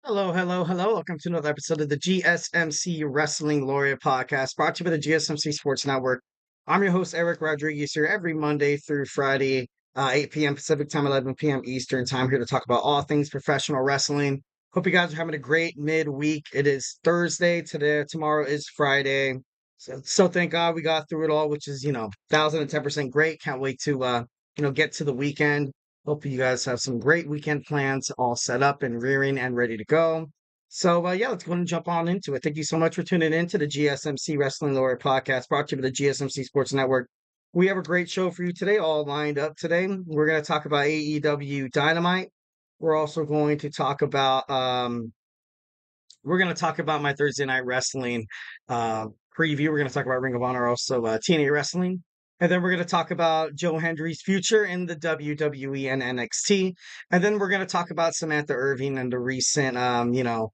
Hello, hello, hello. Welcome to another episode of the GSMC Wrestling Laureate podcast brought to you by the GSMC Sports Network. I'm your host, Eric Rodriguez, here every Monday through Friday, 8 p.m. Pacific time, 11 p.m. Eastern time, here to talk about all things professional wrestling. Hope you guys are having a great midweek. It is Thursday today. Tomorrow is Friday. So thank God we got through it all, which is, 1010% great. Can't wait to, get to the weekend. Hope you guys have some great weekend plans all set up and rearing and ready to go. So, let's go and jump on into it. Thank you so much for tuning in to the GSMC Wrestling Laureate podcast brought to you by the GSMC Sports Network. We have a great show for you today, all lined up today. We're going to talk about AEW Dynamite. We're also going to talk about my Thursday night wrestling preview. We're going to talk about Ring of Honor, also TNA wrestling. And then we're going to talk about Joe Hendry's future in the WWE and NXT. And then we're going to talk about Samantha Irving and the recent, the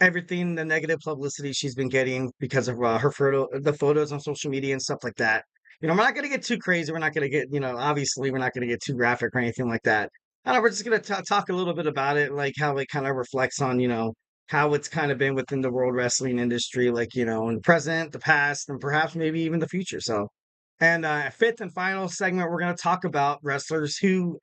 everything, the negative publicity she's been getting because of the photos on social media and stuff like that. We're not going to get too crazy. We're not going to get, obviously, we're not going to get too graphic or anything like that. I know we're just going to talk a little bit about it, like how it kind of reflects on, how it's kind of been within the world wrestling industry, like, in the present, the past, and perhaps maybe even the future. So, and fifth and final segment, we're going to talk about wrestlers who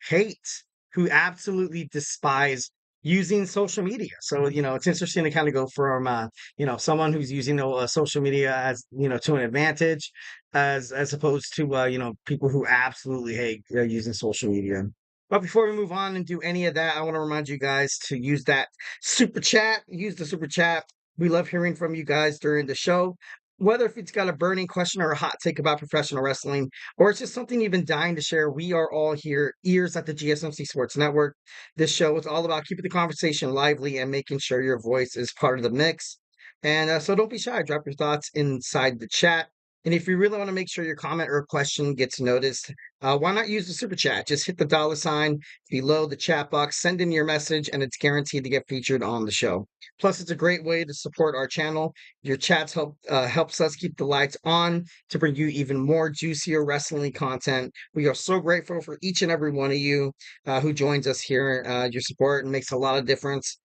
absolutely despise using social media. So, it's interesting to kind of go from, someone who's using social media as, to an advantage as opposed to, people who absolutely hate using social media. But before we move on and do any of that, I want to remind you guys to use that super chat. Use the super chat. We love hearing from you guys during the show. Whether if it's got a burning question or a hot take about professional wrestling, or it's just something you've been dying to share, we are all here, ears at the GSMC Sports Network. This show is all about keeping the conversation lively and making sure your voice is part of the mix. And so don't be shy. Drop your thoughts inside the chat. And if you really want to make sure your comment or question gets noticed, why not use the super chat? Just hit the $ below the chat box, send in your message, and it's guaranteed to get featured on the show. Plus, it's a great way to support our channel. Your chats helps us keep the lights on to bring you even more juicier wrestling content. We are so grateful for each and every one of you who joins us here. Your support makes a lot of difference.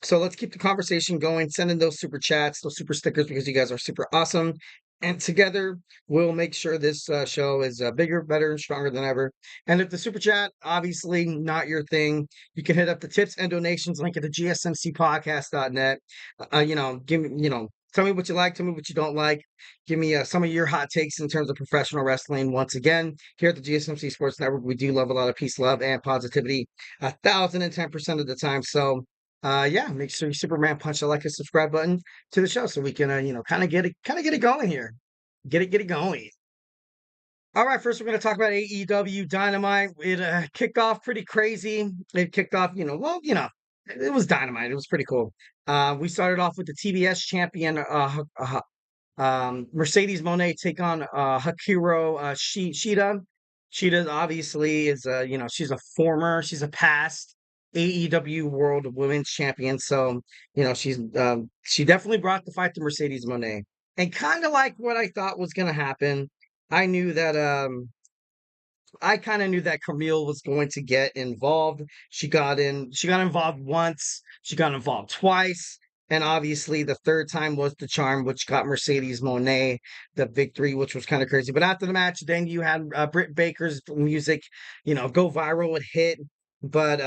So let's keep the conversation going. Send in those super chats, those super stickers, because you guys are super awesome. And together, we'll make sure this show is bigger, better, and stronger than ever. And if the super chat, obviously not your thing, you can hit up the tips and donations link at the gsmcpodcast.net. Give me, tell me what you like, tell me what you don't like. Give me some of your hot takes in terms of professional wrestling. Once again, here at the GSMC Sports Network, we do love a lot of peace, love, and positivity 1,010% of the time. So, make sure you Superman punch the like and subscribe button to the show so we can, kind of get it going here. Get it going. All right, first we're going to talk about AEW Dynamite. It kicked off pretty crazy. It kicked off, it was Dynamite. It was pretty cool. We started off with the TBS champion, Mercedes Mone take on Hikaru Shida. Shida obviously is, she's a past AEW World Women's Champion. So, she definitely brought the fight to Mercedes Moné. And kind of like what I thought was going to happen, I knew that I kind of knew that Camille was going to get involved. She got involved once, she got involved twice, and obviously the third time was the charm, which got Mercedes Moné the victory, which was kind of crazy. But after the match, then you had Britt Baker's music, go viral, it hit. But it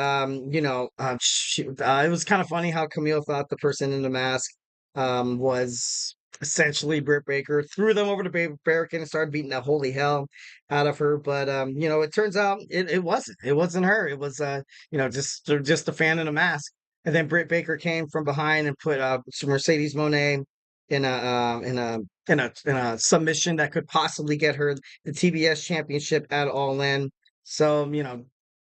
was kind of funny how Camille thought the person in the mask was essentially Britt Baker, threw them over the barricade and started beating the holy hell out of her. But it turns out it wasn't. It wasn't her. It was just a fan in a mask. And then Britt Baker came from behind and put Mercedes Moné in a submission that could possibly get her the TBS championship at All-In. So,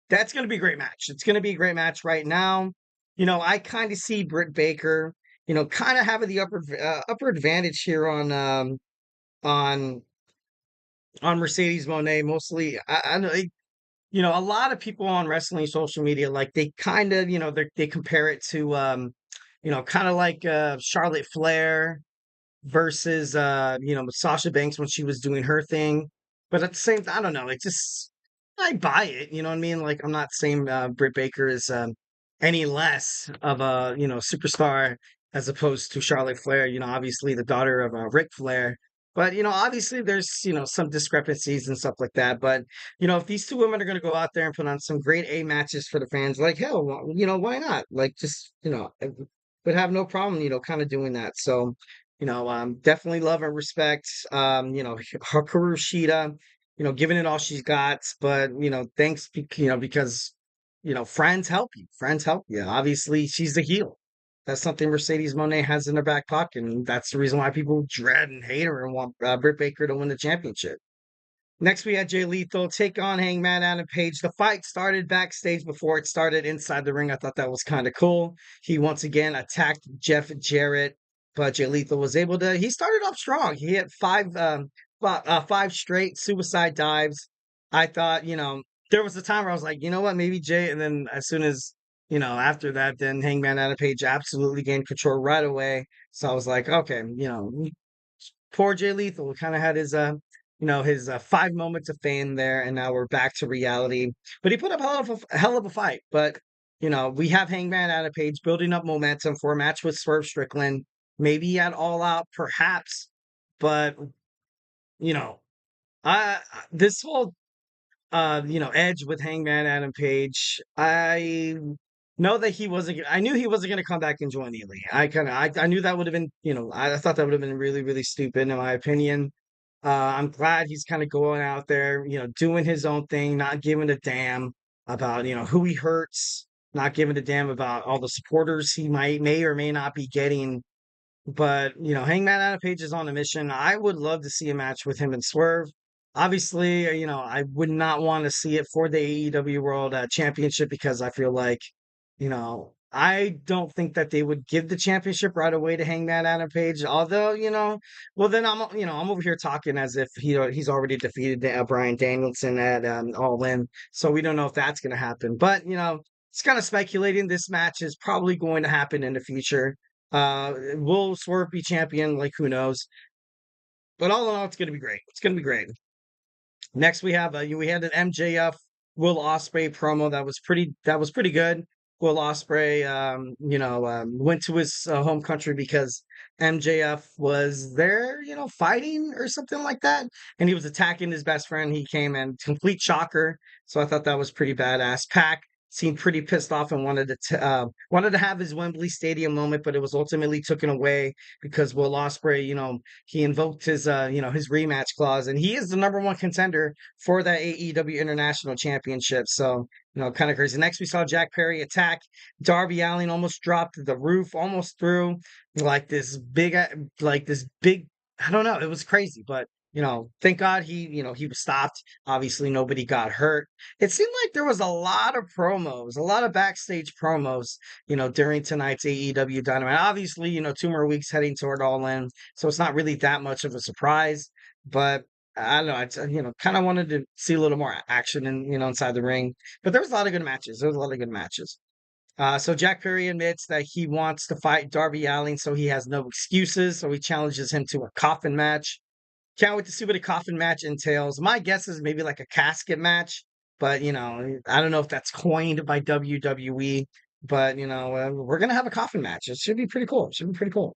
that's going to be a great match. It's going to be a great match right now. I kind of see Britt Baker, kind of having the upper advantage here on Mercedes Moné. Mostly, I know, a lot of people on wrestling social media, like they kind of, they compare it to, kind of like Charlotte Flair versus, Sasha Banks when she was doing her thing. But at the same time, I don't know. I buy it. You know what I mean? Like, I'm not saying Britt Baker is any less of a superstar as opposed to Charlotte Flair. Obviously the daughter of Ric Flair. But obviously there's some discrepancies and stuff like that. But if these two women are going to go out there and put on some great A matches for the fans, like hell, why not? Like just would have no problem kind of doing that. So definitely love and respect Hikaru Shida, giving it all she's got. But thanks because friends help you. Friends help you. Obviously, she's the heel. That's something Mercedes Moné has in her back pocket, and that's the reason why people dread and hate her and want Britt Baker to win the championship. Next, we had Jay Lethal take on Hangman Adam Page. The fight started backstage before it started inside the ring. I thought that was kind of cool. He once again attacked Jeff Jarrett, but Jay Lethal was able to. He started off strong. He hit five straight suicide dives. I thought, there was a time where I was like, you know what, maybe Jay. And then as soon as after that, then Hangman Adam Page absolutely gained control right away. So I was like, okay, poor Jay Lethal kind of had his 5 moments of fame there, and now we're back to reality. But he put up a hell of a fight. But we have Hangman Adam Page building up momentum for a match with Swerve Strickland, maybe at All Out, perhaps. But you know, this whole edge with Hangman Adam Page, I know that he wasn't. I knew he wasn't going to come back and join the elite. I knew that would have been. I thought that would have been really, really stupid in my opinion. I'm glad he's kind of going out there, doing his own thing, not giving a damn about, who he hurts, not giving a damn about all the supporters he may or may not be getting. But, Hangman Adam Page is on a mission. I would love to see a match with him and Swerve. Obviously, I would not want to see it for the AEW World Championship because I feel like, I don't think that they would give the championship right away to Hangman Adam Page. Although, well then I'm over here talking as if he's already defeated Bryan Danielson at All-In, so we don't know if that's going to happen. But it's kind of speculating. This match is probably going to happen in the future. Will Swerve be champion? Like who knows? But all in all, it's going to be great. It's going to be great. Next, we had an MJF Will Ospreay promo that was pretty good. Will Ospreay, went to his home country because MJF was there, fighting or something like that, and he was attacking his best friend. He came and complete shocker, so I thought that was pretty badass. Pac seemed pretty pissed off and wanted to have his Wembley Stadium moment, but it was ultimately taken away because Will Ospreay, he invoked his rematch clause, and he is the number one contender for that AEW International Championship. So, kind of crazy. Next, we saw Jack Perry attack Darby Allin, almost dropped the roof, almost through like this big. I don't know. It was crazy, but thank God he was stopped. Obviously, nobody got hurt. It seemed like there was a lot of promos, a lot of backstage promos, during tonight's AEW Dynamite. Obviously, 2 more weeks heading toward All In, so it's not really that much of a surprise. But I don't know. Kind of wanted to see a little more action and inside the ring. But there was a lot of good matches. There was a lot of good matches. So Jack Perry admits that he wants to fight Darby Allin, so he has no excuses. So he challenges him to a coffin match. Can't wait to see what a coffin match entails. My guess is maybe like a casket match, but I don't know if that's coined by WWE. But we're gonna have a coffin match. It should be pretty cool. It should be pretty cool.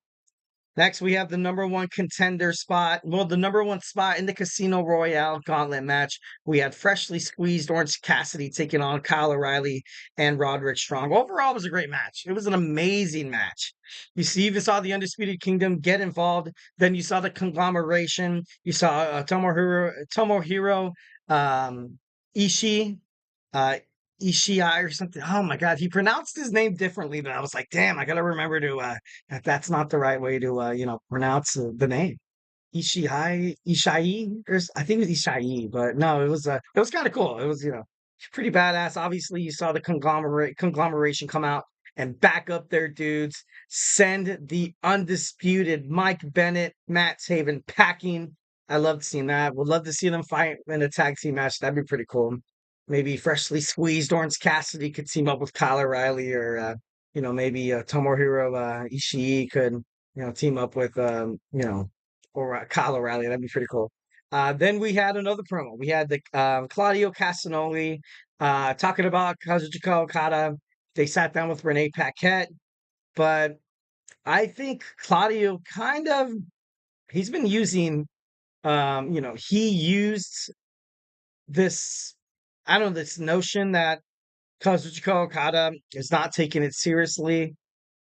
Next, we have the number one contender spot. Well, the number one spot in the Casino Royale Gauntlet match. We had freshly squeezed Orange Cassidy taking on Kyle O'Reilly and Roderick Strong. Overall, it was a great match. It was an amazing match. You even saw the Undisputed Kingdom get involved. Then you saw the conglomeration. You saw Tomohiro Ishii. Uh, Ishii or something. Oh my God, he pronounced his name differently, but I was like, damn, I gotta remember to that's not the right way to pronounce the name. Ishii, I think it was Ishii, but no, it was kind of cool. It was pretty badass. Obviously, you saw the conglomeration come out and back up their dudes, send the undisputed Mike Bennett, Matt Taven packing. I loved seeing that. Would love to see them fight in a tag team match. That'd be pretty cool. Maybe freshly squeezed Orange Cassidy could team up with Kyle O'Reilly, or maybe Tomohiro Ishii could team up with or Kyle O'Reilly. That'd be pretty cool. Then we had another promo. We had the Claudio Castagnoli talking about Kazuchika Okada They sat down with Renee Paquette, but I think Claudio he's been using, he used this, I don't know, this notion that Kazuchika Okada is not taking it seriously,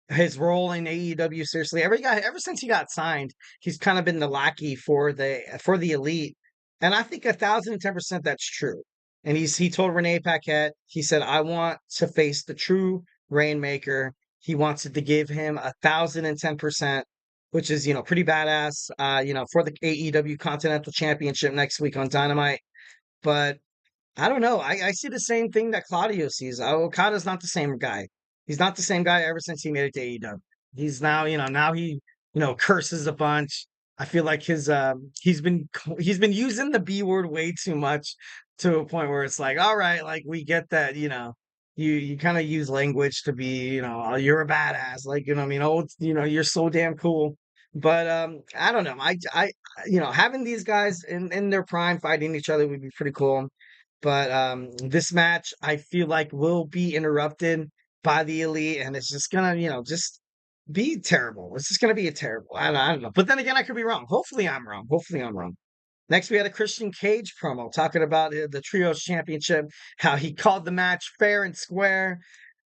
his role in AEW seriously. Ever since he got signed, he's kind of been the lackey for the elite. And I think 1,010% that's true. And he told Renee Paquette, he said, I want to face the true Rainmaker. He wants it to give him 1,010%, which is, pretty badass, for the AEW Continental Championship next week on Dynamite. But I don't know. I see the same thing that Claudio sees. Okada's not the same guy. He's not the same guy ever since he made it to AEW. He's now, now he, curses a bunch. I feel like he's been using the B word way too much to a point where it's like, all right, like we get that, you kind of use language to be, oh, you're a badass, like, what I mean, oh, you're so damn cool. But I don't know. Having these guys in their prime fighting each other would be pretty cool. But this match, I feel like, will be interrupted by the Elite, and it's just gonna, just be terrible. It's just gonna be a terrible. I don't know. But then again, I could be wrong. Hopefully, I'm wrong. Hopefully, I'm wrong. Next, we had a Christian Cage promo talking about the Trios Championship, how he called the match fair and square.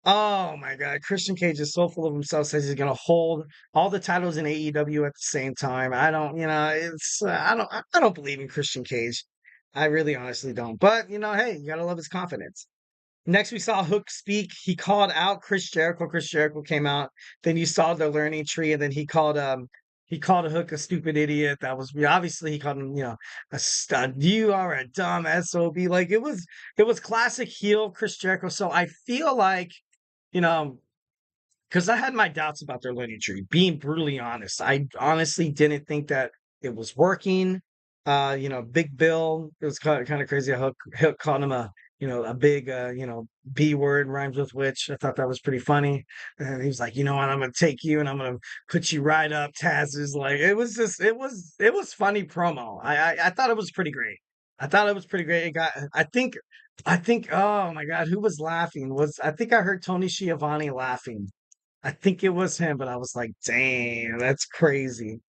Oh my God, Christian Cage is so full of himself. Says he's gonna hold all the titles in AEW at the same time. I don't, I don't believe in Christian Cage. I really honestly don't. But hey, you gotta love his confidence. Next, we saw Hook speak. He called out Chris Jericho. Chris Jericho came out. Then you saw the learning tree, and then he called a Hook a stupid idiot. That was obviously he called him a stud. You are a dumb sob. Like it was classic heel Chris Jericho. So I feel like you know because I had my doubts about their learning tree. Being brutally honest, I honestly didn't think that it was working. Big Bill, it was kind of crazy. Hook called him a big, B word rhymes with which. I thought that was pretty funny. And he was like, you know what, I'm gonna take you and I'm gonna put you right up. Taz is like, it was funny promo. I thought it was pretty great. I thought it was pretty great. It got, I think, oh my God, who was laughing? I think I heard Tony Schiavone laughing. I think it was him, but I was like, "Damn, that's crazy."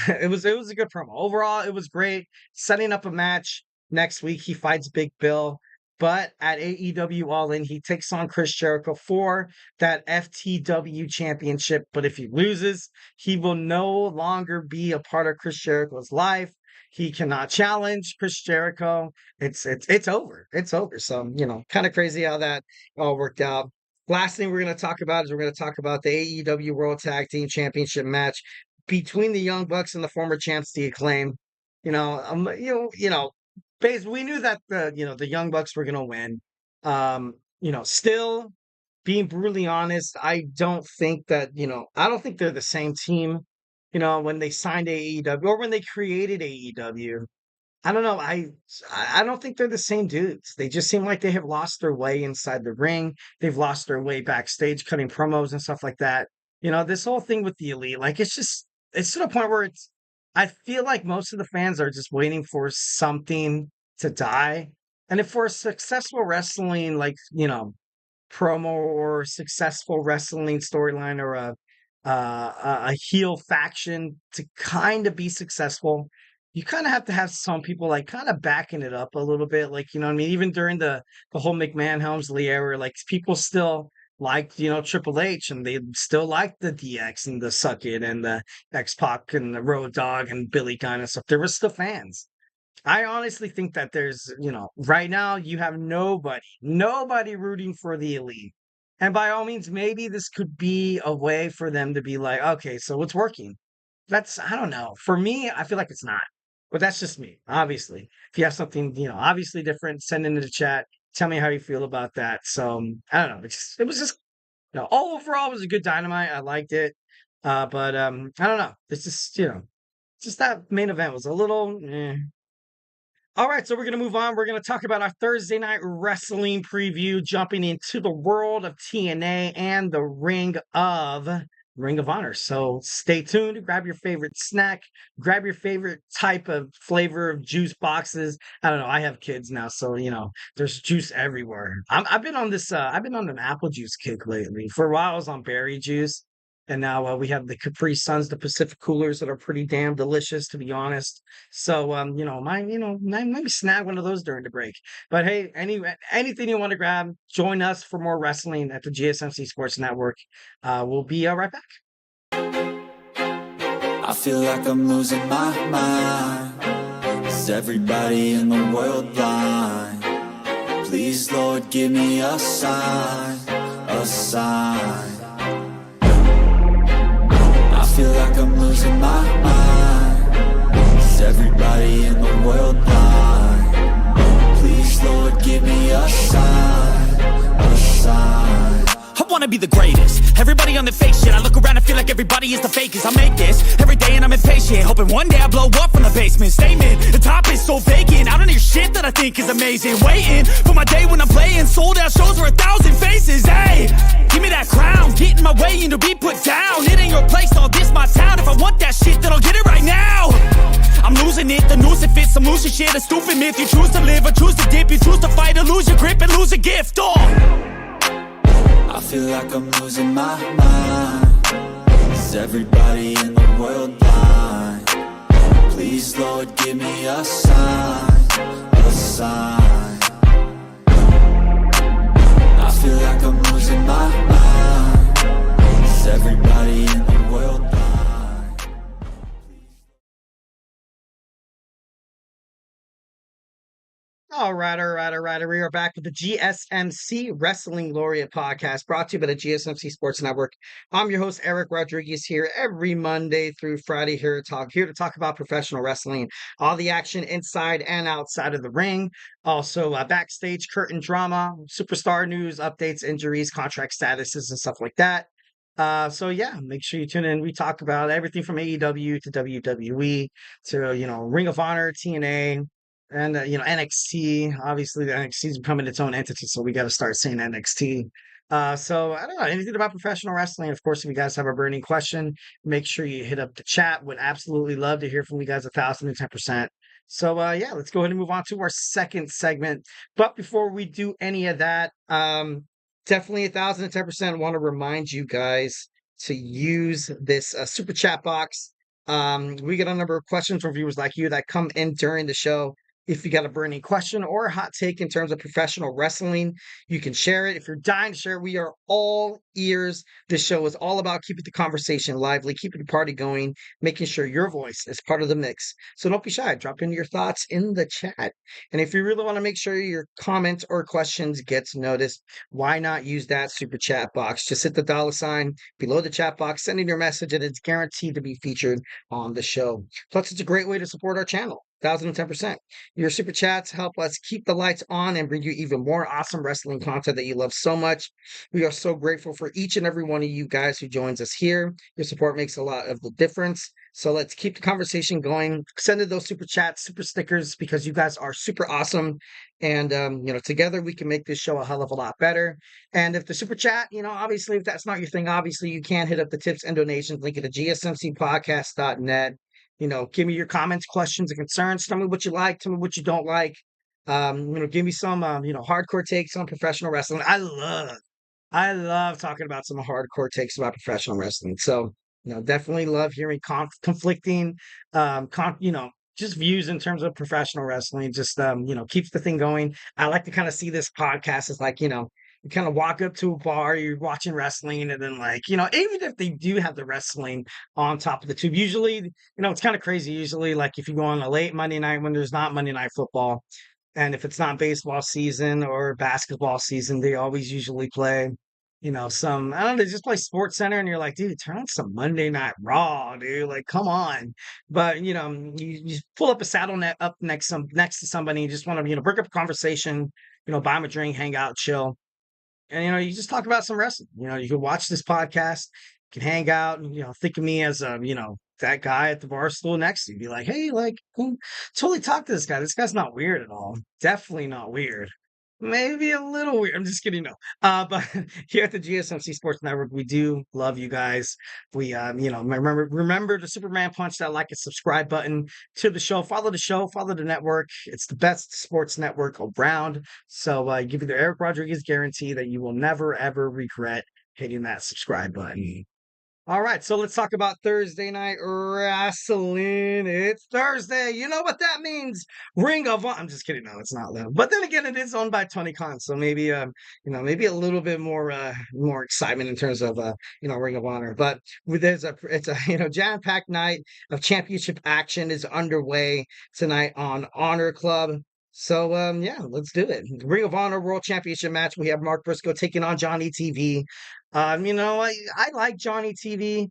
It was a good promo. Overall, it was great. Setting up a match next week. He fights Big Bill, but at AEW All-In, he takes on Chris Jericho for that FTW championship. But if he loses, he will no longer be a part of Chris Jericho's life. He cannot challenge Chris Jericho. It's over. It's over. So, kind of crazy how that all worked out. Last thing we're going to talk about is we're going to talk about the AEW World Tag Team Championship match between the Young Bucks and the former champs, the Acclaim. Basically, we knew that the Young Bucks were going to win. Still being brutally honest, I don't think they're the same team. When they signed AEW or when they created AEW. I don't know. I don't think they're the same dudes. They just seem like they have lost their way inside the ring. They've lost their way backstage, cutting promos and stuff like that. This whole thing with the Elite, like it's to the point where I feel like most of the fans are just waiting for something to die. And if for a successful wrestling, like, promo or successful wrestling storyline or a heel faction to kind of be successful, you kind of have to have some people like kind of backing it up a little bit. Like, what I mean? Even during the whole McMahon Helmsley era, like people still liked, Triple H and they still liked the DX and the Suck It and the X Pac and the Road Dogg and Billy Gunn and stuff. There were still fans. I honestly think that there's, right now you have nobody rooting for the Elite. And by all means, maybe this could be a way for them to be like, okay, so it's working. I don't know. For me, I feel like it's not. But that's just me, obviously. If you have something, obviously different, send it in the chat. Tell me how you feel about that. So I don't know. It was just, overall, it was a good Dynamite. I liked it. But I don't know. It's just, just that main event was a little. All right, so we're going to move on. We're going to talk about our Thursday night wrestling preview, jumping into the world of TNA and the ring of Ring of Honor. So stay tuned, grab your favorite snack, grab your favorite type of flavor of juice boxes. I don't know. I have kids now, so there's juice everywhere. I've been on this. I've been on an apple juice kick lately. For a while, I was on berry juice, and now we have the Capri Suns, the Pacific Coolers that are pretty damn delicious, to be honest. So, maybe snag one of those during the break. But hey, anything you want to grab, join us for more wrestling at the GSMC Sports Network. We'll be right back. I feel like I'm losing my mind. Is everybody in the world blind? Please, Lord, give me a sign, a sign. I feel like I'm losing my mind. Is everybody in the world blind? Please, Lord, give me a sign, a sign. I wanna be the greatest. Everybody on the fake shit. I look around and feel like everybody is the fakest. I make this every day and I'm impatient, hoping one day I blow up from the basement. Statement, the top is so vacant. I don't hear shit that I think is amazing. Waiting for my day when I'm playing sold out shows for 1,000 faces. Hey, give me that crown, get in my way and to be put down. It ain't your place, all this my town. If I want that shit, then I'll get it right now. I'm losing it, the noose it fits. I'm losing shit, a stupid myth. You choose to live or choose to dip. You choose to fight or lose your grip and lose a gift. I feel like I'm losing my mind. Is everybody in the world blind? Please, Lord, give me a sign, a sign. I feel like I'm losing my mind. Is everybody in the world blind? All right. We are back with the GSMC Wrestling Laureate podcast brought to you by the GSMC Sports Network. I'm your host, Eric Rodriguez, here every Monday through Friday here to talk about professional wrestling, all the action inside and outside of the ring. Also, backstage curtain drama, superstar news, updates, injuries, contract statuses, and stuff like that. Make sure you tune in. We talk about everything from AEW to WWE to, Ring of Honor, TNA, and NXT. Obviously, the NXT is becoming its own entity, so we got to start saying NXT. So I don't know anything about professional wrestling. Of course, if you guys have a burning question, make sure you hit up the chat. Would absolutely love to hear from you guys 1,010%. So let's go ahead and move on to our second segment. But before we do any of that, definitely 1,010% want to remind you guys to use this super chat box. We get a number of questions from viewers like you that come in during the show. If you got a burning question or a hot take in terms of professional wrestling, you can share it. If you're dying to share, we are all ears. This show is all about keeping the conversation lively, keeping the party going, making sure your voice is part of the mix. So don't be shy. Drop in your thoughts in the chat. And if you really want to make sure your comments or questions gets noticed, why not use that super chat box? Just hit the $ below the chat box, send in your message, and it's guaranteed to be featured on the show. Plus, it's a great way to support our channel. 1,010%. Your super chats help us keep the lights on and bring you even more awesome wrestling content that you love so much. We are so grateful for each and every one of you guys who joins us here. Your support makes a lot of the difference. So let's keep the conversation going. Send in those super chats, super stickers, because you guys are super awesome. And, together we can make this show a hell of a lot better. And if the super chat, obviously, if that's not your thing, obviously you can hit up the tips and donations link at the gsmcpodcast.net. Give me your comments, questions, and concerns. Tell me what you like. Tell me what you don't like. Give me some, hardcore takes on professional wrestling. I love talking about some hardcore takes about professional wrestling. So, definitely love hearing conflicting, just views in terms of professional wrestling. Just, keeps the thing going. I like to kind of see this podcast as like, you kind of walk up to a bar, you're watching wrestling, and then even if they do have the wrestling on top of the tube, usually, it's kind of crazy. Usually, like if you go on a late Monday night when there's not Monday Night Football, and if it's not baseball season or basketball season, they always usually play, some, I don't know, they just play Sports Center, and you're like, dude, turn on some Monday Night Raw, dude, like, come on. But, you pull up a saddle net up next to somebody, and you just want to, break up a conversation, buy them a drink, hang out, chill. And, you just talk about some wrestling. You can watch this podcast, you can hang out, and, think of me as, that guy at the bar stool next to you. Be like, hey, totally talk to this guy. This guy's not weird at all. Definitely not weird. maybe a little weird. I'm just kidding. No. But here at the GSMC Sports Network, we do love you guys. We, remember the Superman punch, that like and subscribe button to the show. Follow the show, follow the network. It's the best sports network around. So, give you the Eric Rodriguez guarantee that you will never ever regret hitting that subscribe button. All right, so let's talk about Thursday night wrestling. It's Thursday. You know what that means? Ring of Honor. I'm just kidding. No, it's not though. But then again, it is owned by Tony Khan, so maybe maybe a little bit more excitement in terms of Ring of Honor. But it's a jam-packed night of championship action is underway tonight on Honor Club. So yeah, let's do it. Ring of Honor World Championship match. We have Mark Briscoe taking on Johnny TV. I like Johnny TV.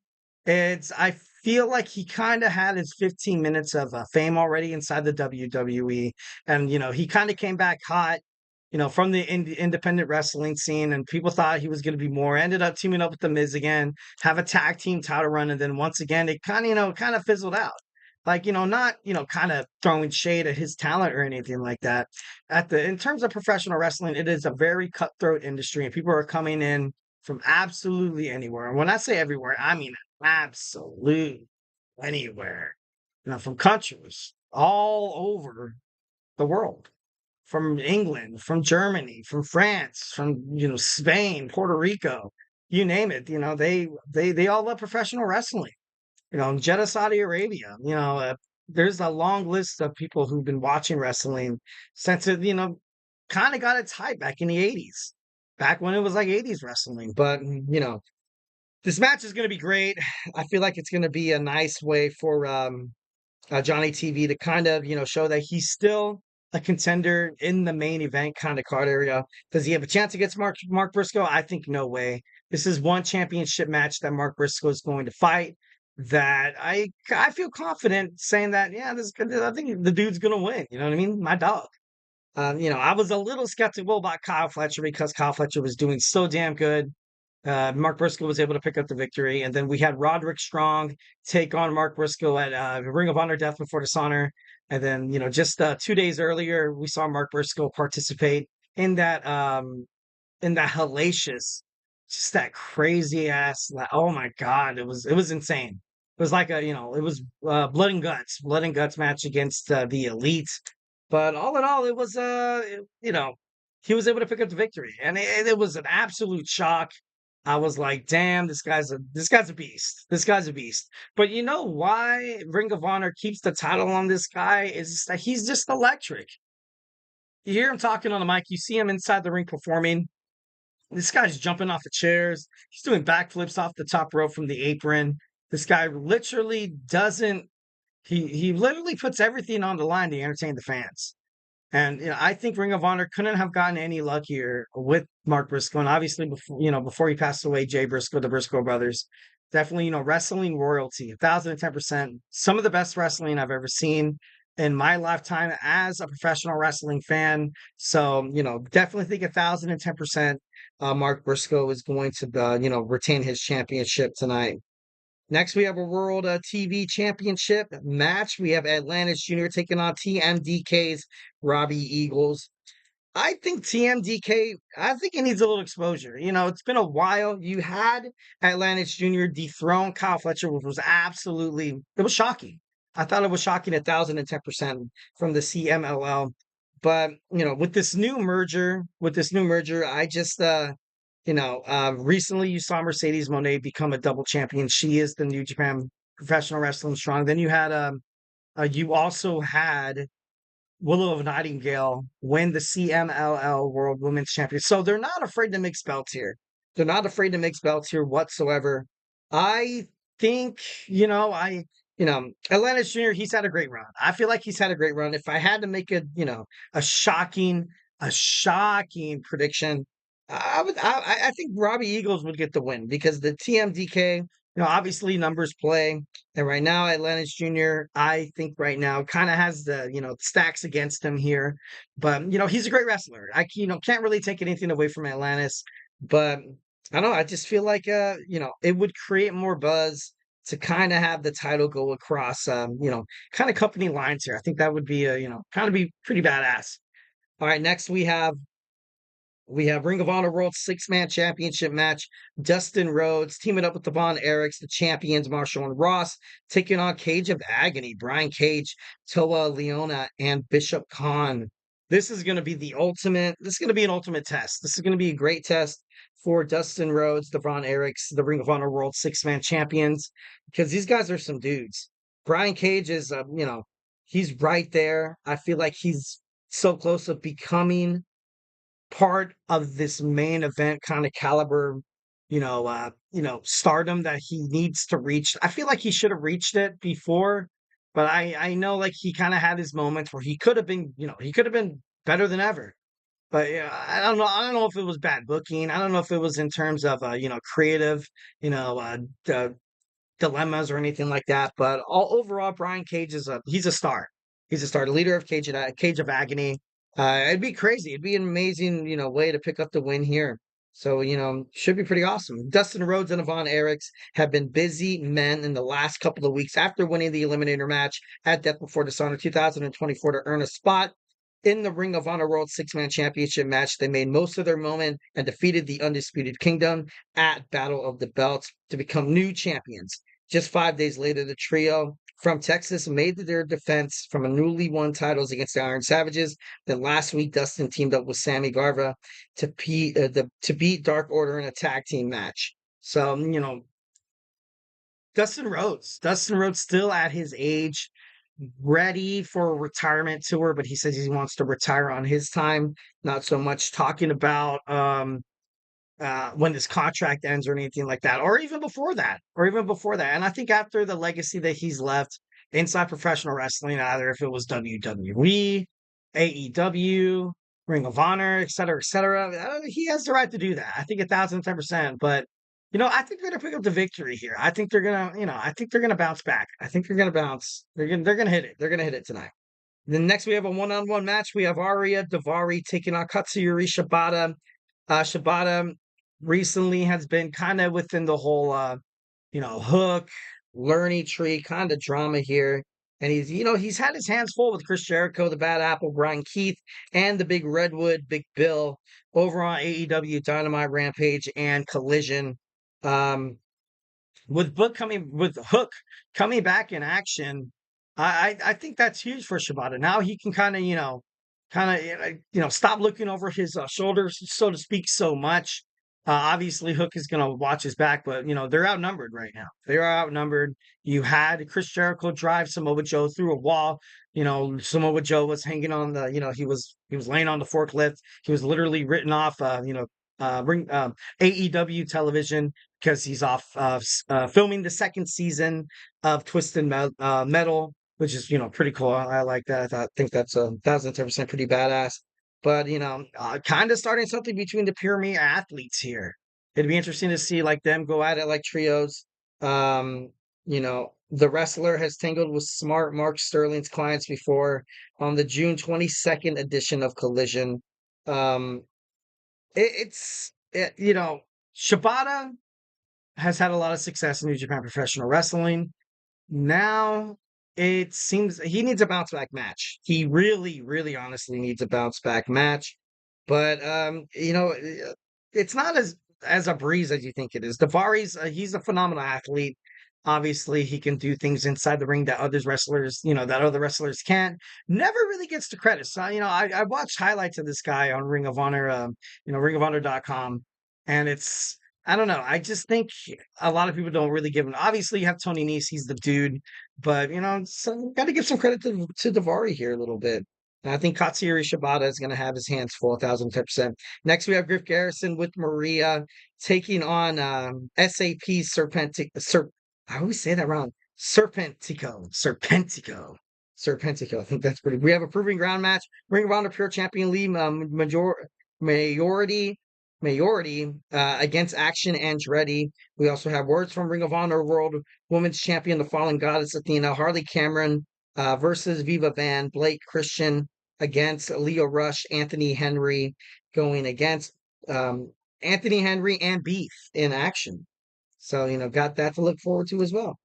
I feel like he kind of had his 15 minutes of fame already inside the WWE, and he kind of came back hot, from the independent wrestling scene, and people thought he was going to be more. Ended up teaming up with the Miz again, have a tag team title run, and then once again it kind of fizzled out. Like, not, kind of throwing shade at his talent or anything like that. In terms of professional wrestling, it is a very cutthroat industry, and people are coming in from absolutely anywhere. And when I say everywhere, I mean absolute anywhere. From countries all over the world, from England, from Germany, from France, from Spain, Puerto Rico, you name it. They all love professional wrestling. Jeddah, Saudi Arabia. There's a long list of people who've been watching wrestling since it kind of got its hype back in the 80s. Back when it was like 80s wrestling. But, this match is going to be great. I feel like it's going to be a nice way for Johnny TV to kind of, show that he's still a contender in the main event kind of card area. Does he have a chance against Mark Briscoe? I think no way. This is one championship match that Mark Briscoe is going to fight. That I feel confident saying that, yeah, I think the dude's going to win. You know what I mean? My dog. I was a little skeptical about Kyle Fletcher because Kyle Fletcher was doing so damn good. Mark Briscoe was able to pick up the victory. And then we had Roderick Strong take on Mark Briscoe at Ring of Honor Death Before Dishonor. And then, just 2 days earlier, we saw Mark Briscoe participate in that hellacious, just that crazy ass, oh my God, it was insane. It was like it was blood and guts match against the Elite. But all in all, it was, he was able to pick up the victory, and it was an absolute shock. I was like, damn, this guy's a beast. This guy's a beast. But you know why Ring of Honor keeps the title on this guy is that he's just electric. You hear him talking on the mic, you see him inside the ring performing. This guy's jumping off the chairs. He's doing backflips off the top rope from the apron. This guy literally doesn't. He literally puts everything on the line to entertain the fans. And I think Ring of Honor couldn't have gotten any luckier with Mark Briscoe. And obviously, before he passed away, Jay Briscoe, the Briscoe brothers, definitely wrestling royalty, 1,010%. Some of the best wrestling I've ever seen in my lifetime as a professional wrestling fan. So definitely think 1,010%. Mark Briscoe is going to retain his championship tonight. Next, we have a World TV Championship match. We have Atlantis Jr. taking on TMDK's Robbie Eagles. I think TMDK, I think he needs a little exposure. It's been a while. You had Atlantis Jr. dethrone Kyle Fletcher, which was it was shocking. I thought it was shocking 1,010% from the CMLL. But, with this new merger, I just, recently you saw Mercedes Moné become a double champion. She is the New Japan Professional Wrestling Strong. Then you also had Willow Nightingale win the CMLL World Women's Championship. So they're not afraid to mix belts here. They're not afraid to mix belts here whatsoever. I think, Atlantis Jr., he's had a great run. I feel like he's had a great run. If I had to make a shocking prediction, I think Robbie Eagles would get the win because the TMDK, obviously numbers play. And right now, Atlantis Jr., I think right now kind of has the, stacks against him here. But, he's a great wrestler. I, can't really take anything away from Atlantis. But I don't know. I just feel like, it would create more buzz to kind of have the title go across, kind of company lines here. I think that would be, kind of be pretty badass. All right, next we have we have Ring of Honor World Six-Man Championship match. Dustin Rhodes teaming up with the Von Erichs, the champions Marshall and Ross, taking on Cage of Agony, Brian Cage, Toa Leona, and Bishop Khan. This is going to be the ultimate. This is going to be an ultimate test. This is going to be a great test for Dustin Rhodes, the Von Erichs, the Ring of Honor World Six-Man Champions, because these guys are some dudes. Brian Cage is, he's right there. I feel like he's so close to becoming part of this main event kind of caliber, stardom that he needs to reach. I feel like he should have reached it before, but I know like he kind of had his moments where he could have been, he could have been better than ever. But yeah, I don't know. I don't know if it was bad booking. I don't know if it was in terms of creative, you know, uh, dilemmas or anything like that. But overall, Brian Cage is he's a star. He's a star, the leader of Cage of Agony. It'd be crazy. It'd be an amazing, way to pick up the win here. So, should be pretty awesome. Dustin Rhodes and Von Erichs have been busy men in the last couple of weeks after winning the Eliminator match at Death Before Dishonor 2024 to earn a spot in the Ring of Honor World Six-Man Championship match. They made most of their moment and defeated the Undisputed Kingdom at Battle of the Belts to become new champions. Just 5 days later, the trio from Texas made their defense from a newly won titles against the Iron Savages. Then last week, Dustin teamed up with Sammy Guevara to beat Dark Order in a tag team match. So, Dustin Rhodes still at his age, ready for a retirement tour, but he says he wants to retire on his time, not so much talking about when his contract ends or anything like that, or even before that. And I think after the legacy that he's left inside professional wrestling, either if it was WWE, AEW, Ring of Honor, et cetera, he has the right to do that. I think 1,010%. But I think they're gonna pick up the victory here. I think they're gonna, bounce back. I think they're gonna bounce. They're gonna hit it. They're gonna hit it tonight. Then next we have a one-on-one match. We have Arya Daivari taking on Katsuyori Shibata. Shibata recently has been kind of within the whole, Hook, learning tree kind of drama here. And he's had his hands full with Chris Jericho, the Bad Apple, Brian Keith, and the Big Redwood, Big Bill over on AEW Dynamite, Rampage, and Collision. With Hook coming back in action, I think that's huge for Shibata. Now he can stop looking over his shoulders, so to speak, so much. Obviously, Hook is going to watch his back, but they're outnumbered right now. They are outnumbered. You had Chris Jericho drive Samoa Joe through a wall. Samoa Joe was hanging on the. He was laying on the forklift. He was literally written off. AEW television because he's off filming the second season of Twisted Metal, which is pretty cool. I like that. I think that's 1,010% pretty badass. But kind of starting something between the pyramid athletes here. It'd be interesting to see like them go at it like trios. The wrestler has tangled with smart Mark Sterling's clients before on the June 22nd edition of Collision. Shibata has had a lot of success in New Japan Professional Wrestling. Now it seems he needs a bounce back match. He really, really honestly needs a bounce back match. But it's not as a breeze as you think it is. Daivari's he's a phenomenal athlete. Obviously, he can do things inside the ring that other wrestlers can't. Never really gets the credit. So, I watched highlights of this guy on Ring of Honor, ringofhonor.com, and I don't know. I just think a lot of people don't really give him. Obviously, you have Tony Nese, he's the dude, but got to give some credit to Daivari here a little bit. And I think Katsuyori Shibata is going to have his hands full, 1,010%. Next, we have Griff Garrison with Maria taking on SAP I always say that wrong. Serpentico. I think that's pretty. We have a proving ground match. Ring of Honor Pure Champion Lee Mayority against Action Andretti. We also have words from Ring of Honor World Women's Champion, the Fallen Goddess Athena, Harley Cameron versus Viva Van, Blake Christian against Leo Rush, Anthony Henry going against Anthony Henry and Beef in action. So, got that to look forward to as well.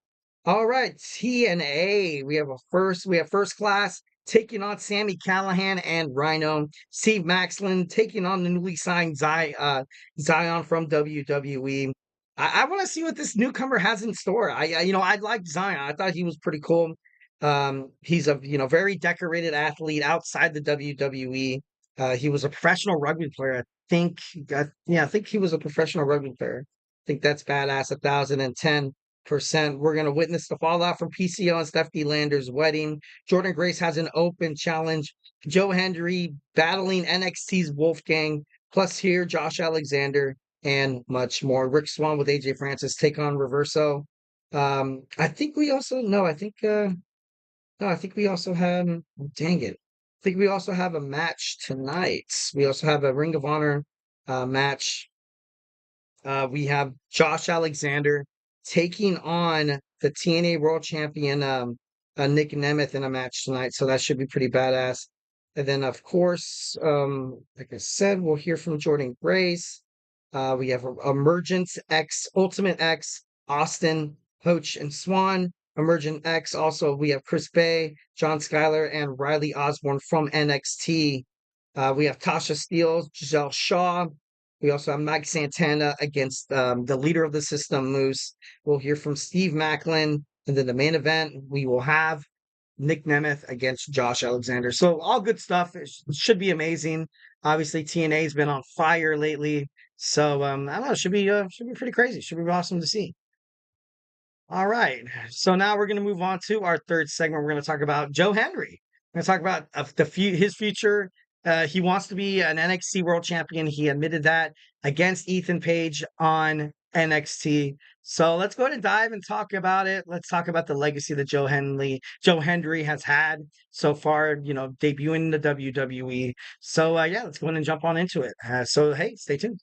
All right, TNA. We have first class taking on Sami Callihan and Rhino. Steve Maxlin taking on the newly signed Zion from WWE. I want to see what this newcomer has in store. I like Zion. I thought he was pretty cool. He's a very decorated athlete outside the WWE. He was a professional rugby player. I think he was a professional rugby player. I think that's badass. 1,010%. We're gonna witness the fallout from PCO and Stephanie Lander's wedding. Jordan Grace has an open challenge. Joe Hendry battling NXT's Wolfgang. Plus here, Josh Alexander and much more. Rick Swann with AJ Francis take on Reverso. I think we also no. I think no. I think we also have. Dang it! I think we also have a match tonight. We also have a Ring of Honor match. We have Josh Alexander taking on the TNA World Champion Nic Nemeth in a match tonight, so that should be pretty badass. And then, of course, like I said, we'll hear from Jordan Grace. We have Emergence X, Ultimate X, Austin, Poach, and Swan. Emergent X. Also, we have Chris Bay, John Schuyler, and Riley Osborne from NXT. We have Tasha Steelz, Gisele Shaw. We also have Mike Santana against the leader of the system, Moose. We'll hear from Steve Macklin. And then the main event, we will have Nic Nemeth against Josh Alexander. So all good stuff. It should be amazing. Obviously, TNA's been on fire lately. So I don't know. It should be pretty crazy. Should be awesome to see. All right. So now we're going to move on to our third segment. We're going to talk about Joe Hendry. We're going to talk about his future. He wants to be an NXT World Champion. He admitted that against Ethan Page on NXT. So let's go ahead and dive and talk about it. Let's talk about the legacy that Joe Hendry has had so far, debuting in the WWE. So let's go ahead and jump on into it. So hey, stay tuned.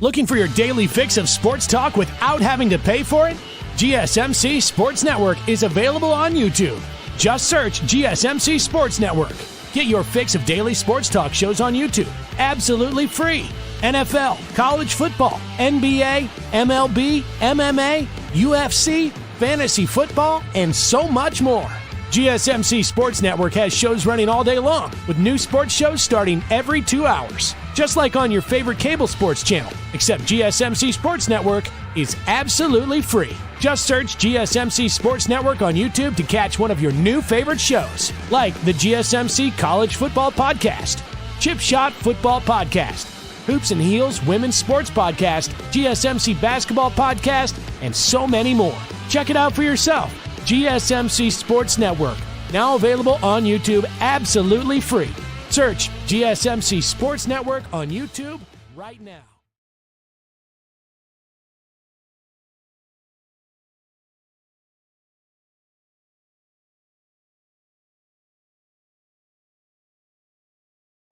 Looking for your daily fix of sports talk without having to pay for it? GSMC Sports Network is available on YouTube. Just search GSMC Sports Network. Get your fix of daily sports talk shows on YouTube, absolutely free. NFL, college football, NBA, MLB, MMA, UFC, fantasy football, and so much more. GSMC Sports Network has shows running all day long, with new sports shows starting every 2 hours. Just like on your favorite cable sports channel, except GSMC Sports Network is absolutely free. Just search GSMC Sports Network on YouTube to catch one of your new favorite shows, like the GSMC College Football Podcast, Chip Shot Football Podcast, Hoops and Heels Women's Sports Podcast, GSMC Basketball Podcast, and so many more. Check it out for yourself. GSMC Sports Network, now available on YouTube absolutely free. Search GSMC Sports Network on YouTube right now.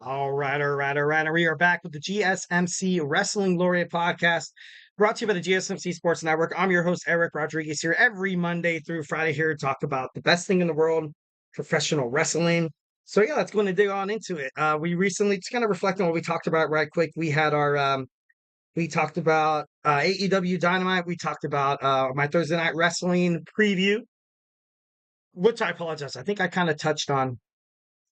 All right. We are back with the GSMC Wrestling Laureate podcast, brought to you by the GSMC Sports Network. I'm your host, Eric Rodriguez, here every Monday through Friday here to talk about the best thing in the world, professional wrestling. So let's go and dig on into it. We recently, just kind of reflecting on what we talked about right quick. We had we talked about AEW Dynamite. We talked about my Thursday Night Wrestling preview, which I apologize. I think I kind of touched on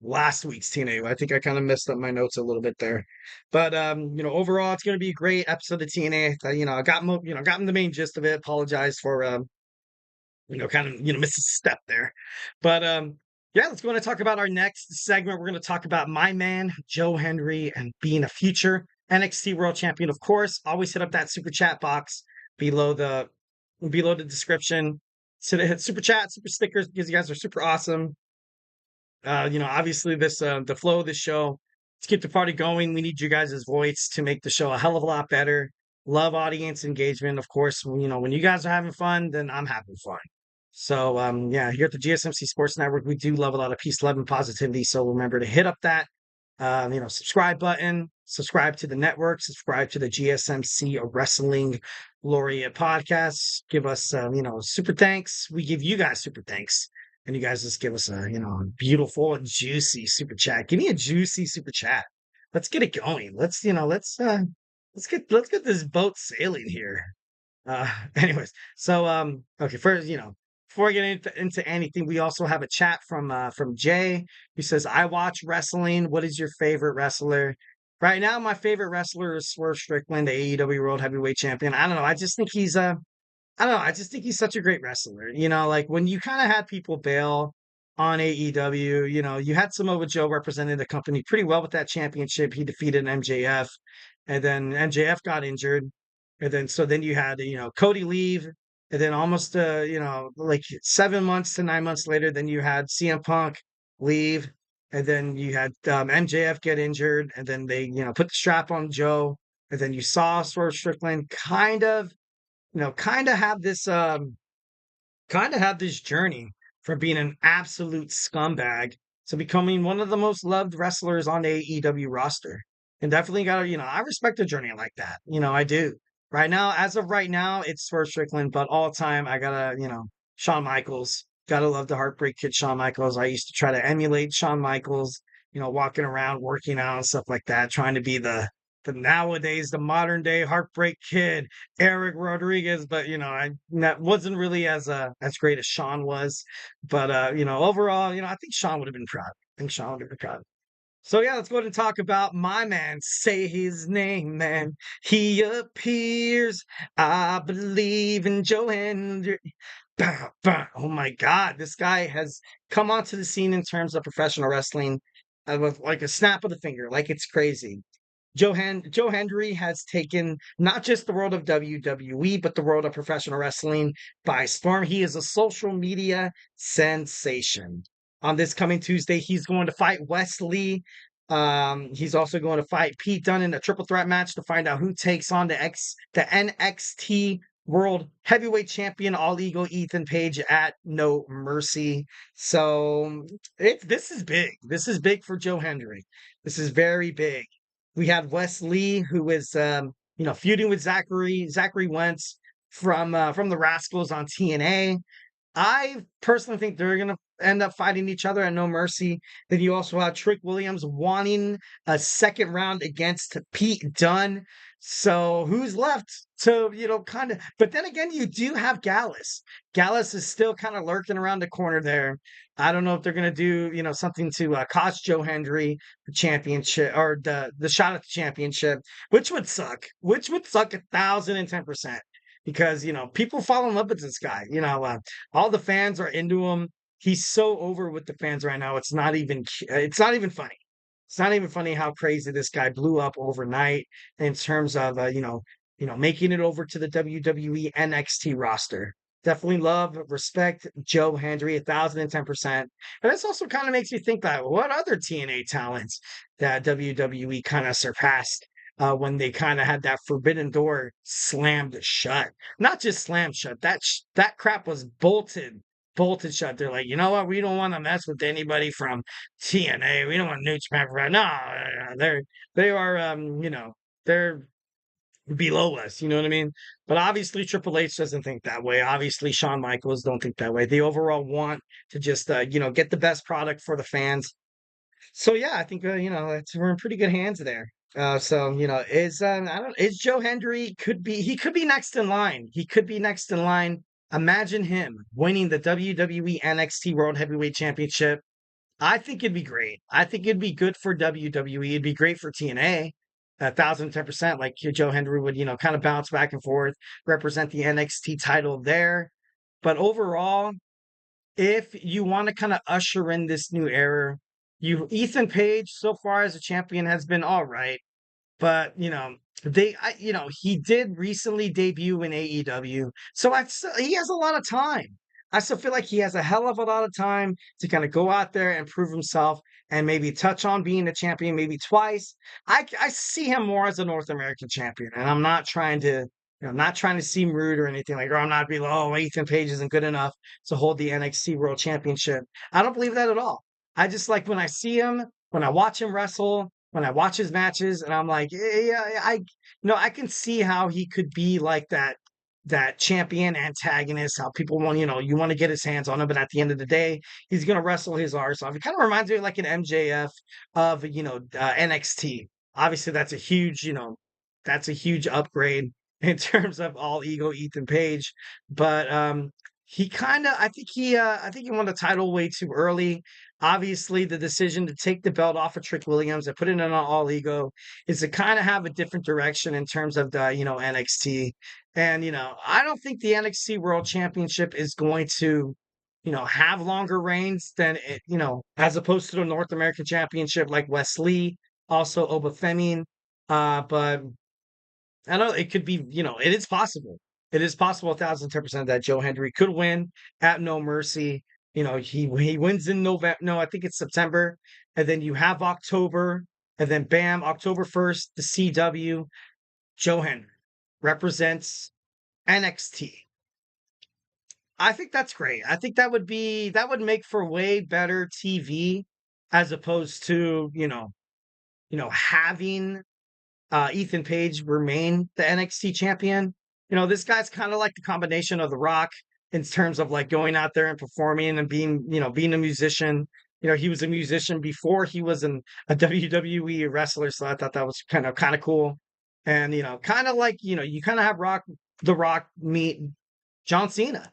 last week's TNA. I think I kind of messed up my notes a little bit there, but overall, it's going to be a great episode of TNA. I got the main gist of it. Apologize for missed a step there, but let's go and talk about our next segment. We're going to talk about my man Joe Hendry and being a future NXT World Champion. Of course, always hit up that super chat box below the description. So to hit super chat, super stickers, because you guys are super awesome. Obviously this the flow of the show, to keep the party going, we need you guys' voice to make the show a hell of a lot better. Love audience engagement. Of course, when you guys are having fun, then I'm having fun. So here at the GSMC Sports Network, we do love a lot of peace, love, and positivity. So remember to hit up that subscribe button, subscribe to the network, subscribe to the GSMC Wrestling Laureate podcast. Give us super thanks. We give you guys super thanks. And you guys just give us a, beautiful and juicy super chat. Give me a juicy super chat. Let's get it going. Let's get this boat sailing here. Anyways, so okay, before I get into anything, we also have a chat from Jay, who says, "I watch wrestling. What is your favorite wrestler?" Right now, my favorite wrestler is Swerve Strickland, the AEW World Heavyweight Champion. I don't know. I just think he's I don't know. I just think he's such a great wrestler. Like when you kind of had people bail on AEW, you had Samoa Joe representing the company pretty well with that championship. He defeated MJF, and then MJF got injured, and then you had Cody leave, and then almost like 7 months to 9 months later, then you had CM Punk leave, and then you had MJF get injured, and then they put the strap on Joe, and then you saw Swerve Strickland kind of have this journey from being an absolute scumbag to becoming one of the most loved wrestlers on the AEW roster. And definitely I respect a journey like that. I do. Right now, as of right now, it's Swerve Strickland, but all time I gotta, Shawn Michaels. Gotta love the Heartbreak Kid Shawn Michaels. I used to try to emulate Shawn Michaels, walking around, working out and stuff like that, trying to be the nowadays, the modern day Heartbreak Kid, Eric Rodriguez, but that wasn't really as great as Shawn was. But overall, I think Shawn would have been proud. I think Shawn would have been proud. So yeah, let's go ahead and talk about my man. Say his name, man. He appears. I believe in Joe Hendry. Bah, bah. Oh my God, this guy has come onto the scene in terms of professional wrestling with like a snap of the finger, like it's crazy. Joe Hendry has taken not just the world of WWE, but the world of professional wrestling by storm. He is a social media sensation. On this coming Tuesday, he's going to fight Wes Lee. He's also going to fight Pete Dunne in a triple threat match to find out who takes on the NXT World Heavyweight Champion All Ego Ethan Page at No Mercy. So this is big. This is big for Joe Hendry. This is very big. We had Wes Lee, who is feuding with Zachary Wentz from the Rascals on TNA. I personally think they're gonna end up fighting each other at No Mercy. Then you also have Trick Williams wanting a second round against Pete Dunne. So who's left to kind of? But then again, you do have Gallus. Gallus is still kind of lurking around the corner there. I don't know if they're gonna do something to cost Joe Hendry the championship or the shot at the championship, which would suck. Which would suck 1,010%. Because people fall in love with this guy. All the fans are into him. He's so over with the fans right now. It's not even funny. It's not even funny how crazy this guy blew up overnight in terms of making it over to the WWE NXT roster. Definitely love, respect Joe Hendry 1,010%. And this also kind of makes me think that what other TNA talents that WWE kind of surpassed when they kind of had that forbidden door slammed shut. Not just slammed shut. That crap was bolted shut. They're like, you know what? We don't want to mess with anybody from TNA. We don't want New Japan. No, they are they're below us. You know what I mean? But obviously Triple H doesn't think that way. Obviously Shawn Michaels don't think that way. They overall want to just get the best product for the fans. So yeah, I think we're in pretty good hands there. So is Joe Hendry he could be next in line. He could be next in line. Imagine him winning the WWE NXT World Heavyweight Championship. I think it'd be great. I think it'd be good for WWE. It'd be great for TNA. 1,010%. Like Joe Hendry would, kind of bounce back and forth, represent the NXT title there. But overall, if you want to kind of usher in this new era, Ethan Page so far as a champion has been all right, but he did recently debut in AEW, so he has a lot of time. I still feel like he has a hell of a lot of time to kind of go out there and prove himself and maybe touch on being a champion maybe twice. I see him more as a North American champion, and I'm not trying to not trying to seem rude or anything like, or I'm not being, oh, Ethan Page isn't good enough to hold the NXT World Championship. I don't believe that at all. I just like when I see him, when I watch him wrestle, when I watch his matches, and I'm like, yeah, I can see how he could be like that champion antagonist, how people want, you want to get his hands on him, but at the end of the day, he's going to wrestle his arse off. It kind of reminds me of like an MJF of, NXT. Obviously, that's a huge upgrade in terms of all ego Ethan Page. But I think he won the title way too early. Obviously, the decision to take the belt off of Trick Williams and put it in on All Ego is to kind of have a different direction in terms of the, NXT. And, I don't think the NXT World Championship is going to, have longer reigns than it, as opposed to the North American Championship like Wesley, also Obafemi. But I know it could be, it is possible. It is possible 1,010% that Joe Hendry could win at No Mercy. He wins in November. No, I think it's September. And then you have October. And then bam, October 1st, the CW, Joe Hendry represents NXT. I think that's great. I think that would make for way better TV as opposed to, having Ethan Page remain the NXT champion. This guy's kind of like the combination of The Rock in terms of like going out there and performing and being, being a musician. He was a musician before he was a WWE wrestler, so I thought that was kind of cool. And kind of like you kind of have The Rock meet John Cena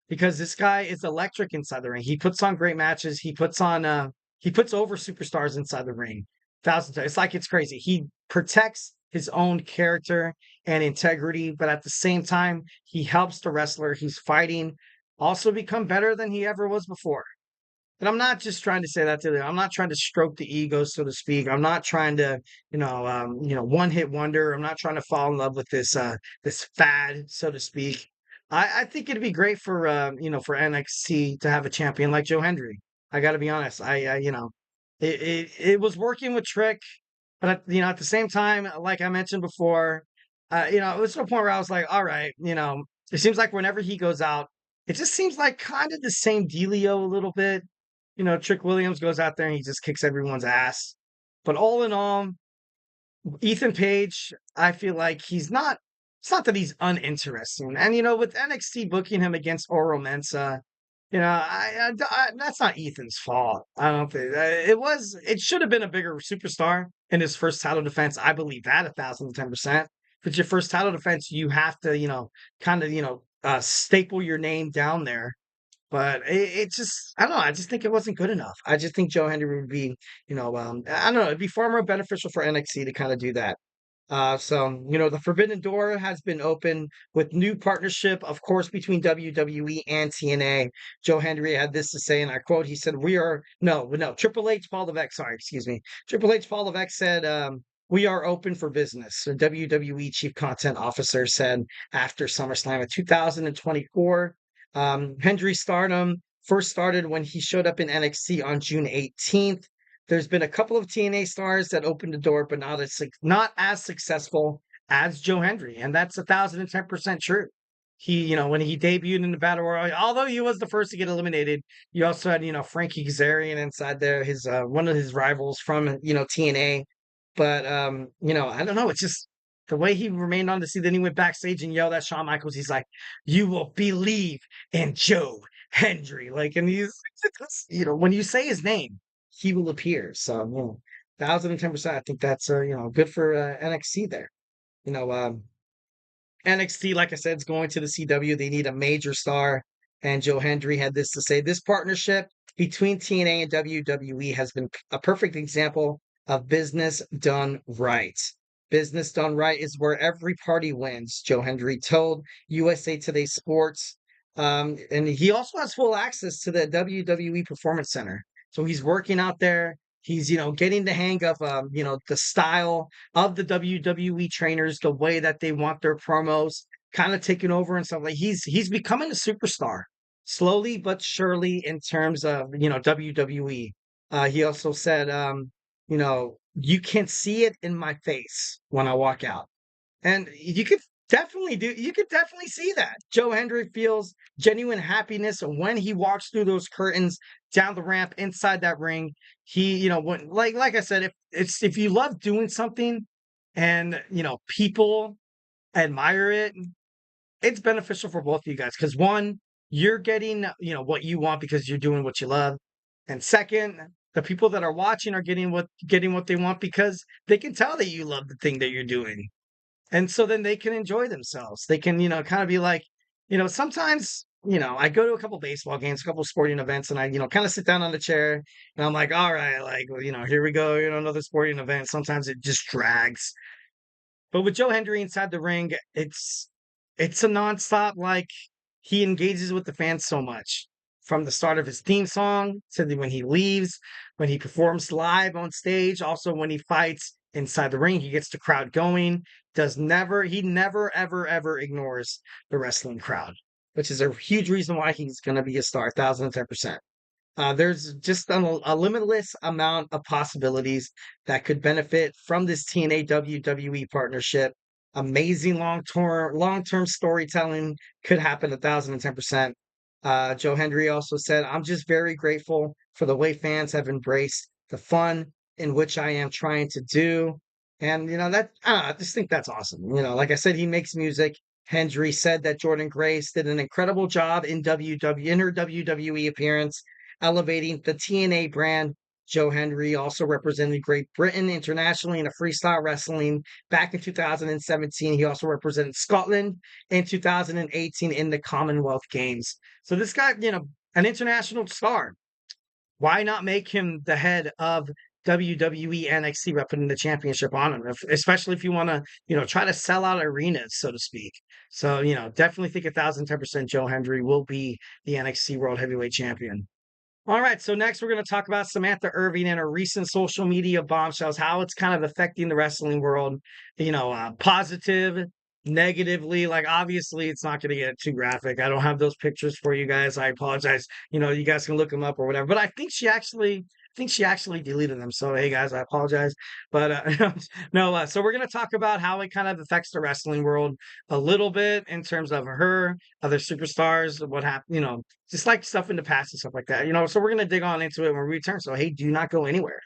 because this guy is electric inside the ring. He puts on great matches. He puts over superstars inside the ring. Thousands of, it's like it's crazy. He protects his own character and integrity, but at the same time, he helps the wrestler he's fighting also become better than he ever was before. And I'm not just trying to say that to them. I'm not trying to stroke the ego, so to speak. I'm not trying to, one hit wonder. I'm not trying to fall in love with this fad, so to speak. I think it'd be great for for NXT to have a champion like Joe Hendry. I got to be honest. It was working with Trick, but at the same time, like I mentioned before, it was to a point where I was like, all right, it seems like whenever he goes out, it just seems like kind of the same dealio a little bit. Trick Williams goes out there and he just kicks everyone's ass. But all in all, Ethan Page, I feel like it's not that he's uninteresting. And, with NXT booking him against Oro Mensah, that's not Ethan's fault. I don't think it should have been a bigger superstar in his first title defense. I believe that 1,010%. If it's your first title defense, you have to, staple your name down there. But it just, I don't know. I just think it wasn't good enough. I just think Joe Hendry would be, I don't know. It'd be far more beneficial for NXT to kind of do that. So, the Forbidden Door has been open with new partnership, of course, between WWE and TNA. Joe Hendry had this to say, and I quote, he said, Triple H, Paul Levesque, sorry, excuse me. Triple H, Paul Levesque said, we are open for business. The WWE Chief Content Officer said after SummerSlam of 2024. Hendry's stardom first started when he showed up in NXT on June 18th. There's been a couple of TNA stars that opened the door, but not as successful as Joe Hendry, and that's 1,010% true. He, when he debuted in the Battle Royal, although he was the first to get eliminated, you also had, Frankie Kazarian inside there, his one of his rivals from TNA. But I don't know, it's just the way he remained on the scene. Then he went backstage and yelled at Shawn Michaels. He's like, "You will believe in Joe Hendry." Like, and he's, when you say his name, he will appear. So, 1,010%. I think that's good for NXT there. NXT, like I said, is going to the CW. They need a major star, and Joe Hendry had this to say: "This partnership between TNA and WWE has been a perfect example of business done right. Business done right is where every party wins," Joe Hendry told USA Today Sports. And he also has full access to the WWE Performance Center. So he's working out there. He's, getting the hang of, the style of the WWE trainers, the way that they want their promos, kind of taking over and stuff. Like he's becoming a superstar slowly but surely in terms of, WWE. He also said, you can see it in my face when I walk out. And you could definitely see that. Joe Hendry feels genuine happiness when he walks through those curtains down the ramp inside that ring. He, when like I said, if you love doing something and people admire it, it's beneficial for both of you guys. Because one, you're getting what you want because you're doing what you love. And second, the people that are watching are getting what they want because they can tell that you love the thing that you're doing. And so then they can enjoy themselves. They can, kind of be like, sometimes I go to a couple baseball games, a couple sporting events, and I, kind of sit down on the chair and I'm like, all right, like, here we go, another sporting event. Sometimes it just drags. But with Joe Hendry inside the ring, it's a nonstop, like he engages with the fans so much. From the start of his theme song to when he leaves, when he performs live on stage, also when he fights inside the ring, he gets the crowd going. He never, ever, ever ignores the wrestling crowd, which is a huge reason why he's going to be a star, 1010%. There's just a limitless amount of possibilities that could benefit from this TNA WWE partnership. Amazing long term storytelling could happen 1010%. Joe Hendry also said, "I'm just very grateful for the way fans have embraced the fun in which I am trying to do." And I just think that's awesome. Like I said, he makes music. Hendry said that Jordan Grace did an incredible job in her WWE appearance, elevating the TNA brand. Joe Hendry also represented Great Britain internationally in a freestyle wrestling back in 2017. He also represented Scotland in 2018 in the Commonwealth Games. So this guy, an international star. Why not make him the head of WWE NXT representing the championship on him, especially if you want to, try to sell out arenas, so to speak. So, definitely think 1010% Joe Hendry will be the NXT World Heavyweight Champion. All right, so next we're going to talk about Samantha Irvin and her recent social media bombshells, how it's kind of affecting the wrestling world, positive, negatively. Like, obviously, it's not going to get too graphic. I don't have those pictures for you guys. I apologize. You guys can look them up or whatever. But I think she actually deleted them. So, hey, guys, I apologize. But no, so we're going to talk about how it kind of affects the wrestling world a little bit in terms of her, other superstars, what happened, just like stuff in the past and stuff like that, so we're going to dig on into it when we return. So, hey, do not go anywhere.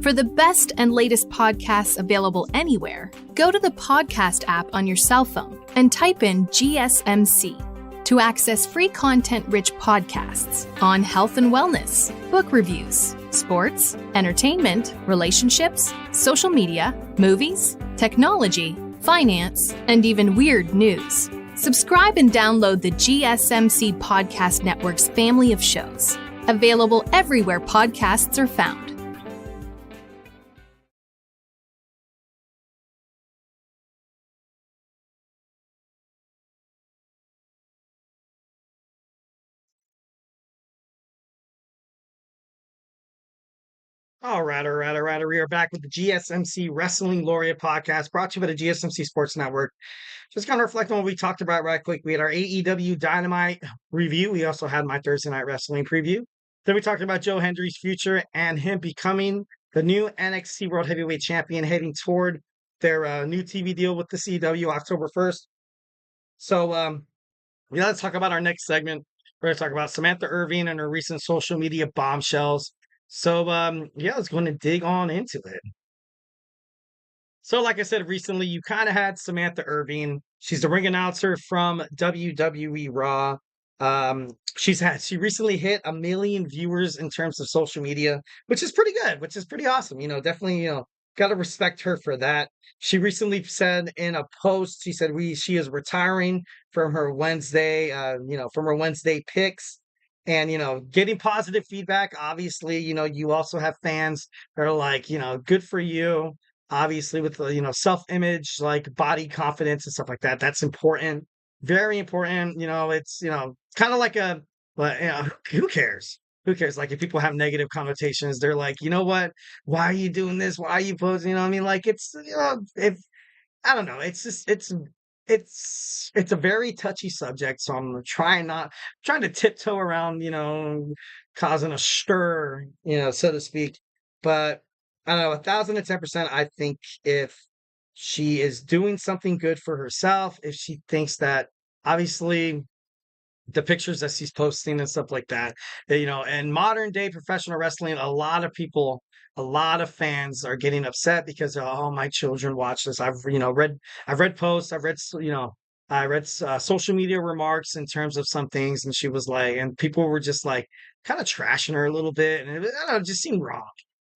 For the best and latest podcasts available anywhere, go to the podcast app on your cell phone and type in GSMC to access free content-rich podcasts on health and wellness, book reviews, sports, entertainment, relationships, social media, movies, technology, finance, and even weird news. Subscribe and download the GSMC Podcast Network's family of shows, available everywhere podcasts are found. All right. We are back with the GSMC Wrestling Laureate podcast brought to you by the GSMC Sports Network. Just kind of reflect on what we talked about right quick. We had our AEW Dynamite review. We also had my Thursday Night Wrestling preview. Then we talked about Joe Hendry's future and him becoming the new NXT World Heavyweight Champion, heading toward their new TV deal with the CW October 1st. So, let's talk about our next segment. We're going to talk about Samantha Irvin and her recent social media bombshells. So, let's go and dig on into it. So, like I said, recently you kind of had Samantha Irvin. She's the ring announcer from WWE Raw. She recently hit 1 million viewers in terms of social media, which is pretty good, which is pretty awesome. Definitely, got to respect her for that. She recently said in a post, she said she is retiring from her Wednesday, from her Wednesday picks. And, getting positive feedback. Obviously, you also have fans that are like, good for you. Obviously, with the, self-image, like body confidence and stuff like that. That's important. Very important. It's, kind of like but who cares? Who cares? Like, if people have negative connotations, they're like, you know what? Why are you doing this? Why are you posing? You know what I mean? Like, it's, if I don't know. It's just, it's a very touchy subject, so I'm trying to tiptoe around, causing a stir, so to speak. But I don't know, 1010%. I think if she is doing something good for herself, if she thinks that, obviously, the pictures that she's posting and stuff like that, in modern day professional wrestling, a lot of fans are getting upset because, oh, my children watch this. I've read posts, I read social media remarks in terms of some things, and she was like, and people were just like kind of trashing her a little bit, and I don't know, it just seemed wrong.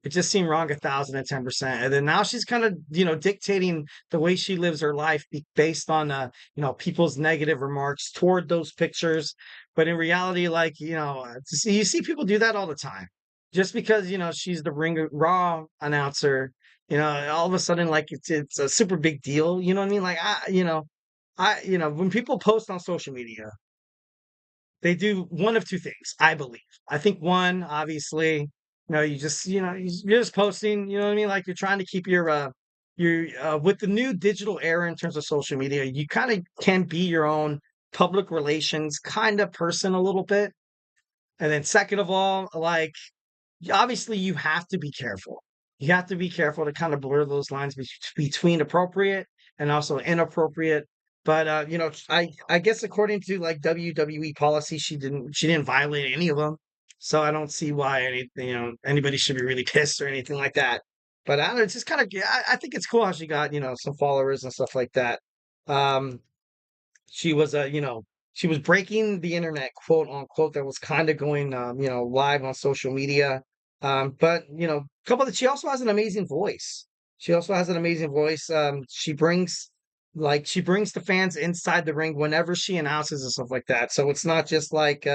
It just seemed wrong 1,010%. And then now she's kind of, dictating the way she lives her life based on, people's negative remarks toward those pictures. But in reality, like, you see people do that all the time. Just because, she's the Ring Raw announcer, all of a sudden, like, it's a super big deal. You know what I mean? Like, when people post on social media, they do one of two things, I believe. I think one, obviously, you're just posting, you know what I mean? Like you're trying to keep with the new digital era in terms of social media, you kind of can be your own public relations kind of person a little bit. And then second of all, like, obviously you have to be careful. You have to be careful to kind of blur those lines between appropriate and also inappropriate. But I guess according to like WWE policy, she didn't violate any of them. So I don't see why anybody should be really pissed or anything like that. But I don't know, it's just kind of I think it's cool how she got some followers and stuff like that. Um, she was she was breaking the internet, quote unquote, that was kind of going live on social media. But couple that she also has an amazing voice. She also has an amazing voice. She brings the fans inside the ring whenever she announces and stuff like that. So it's not just like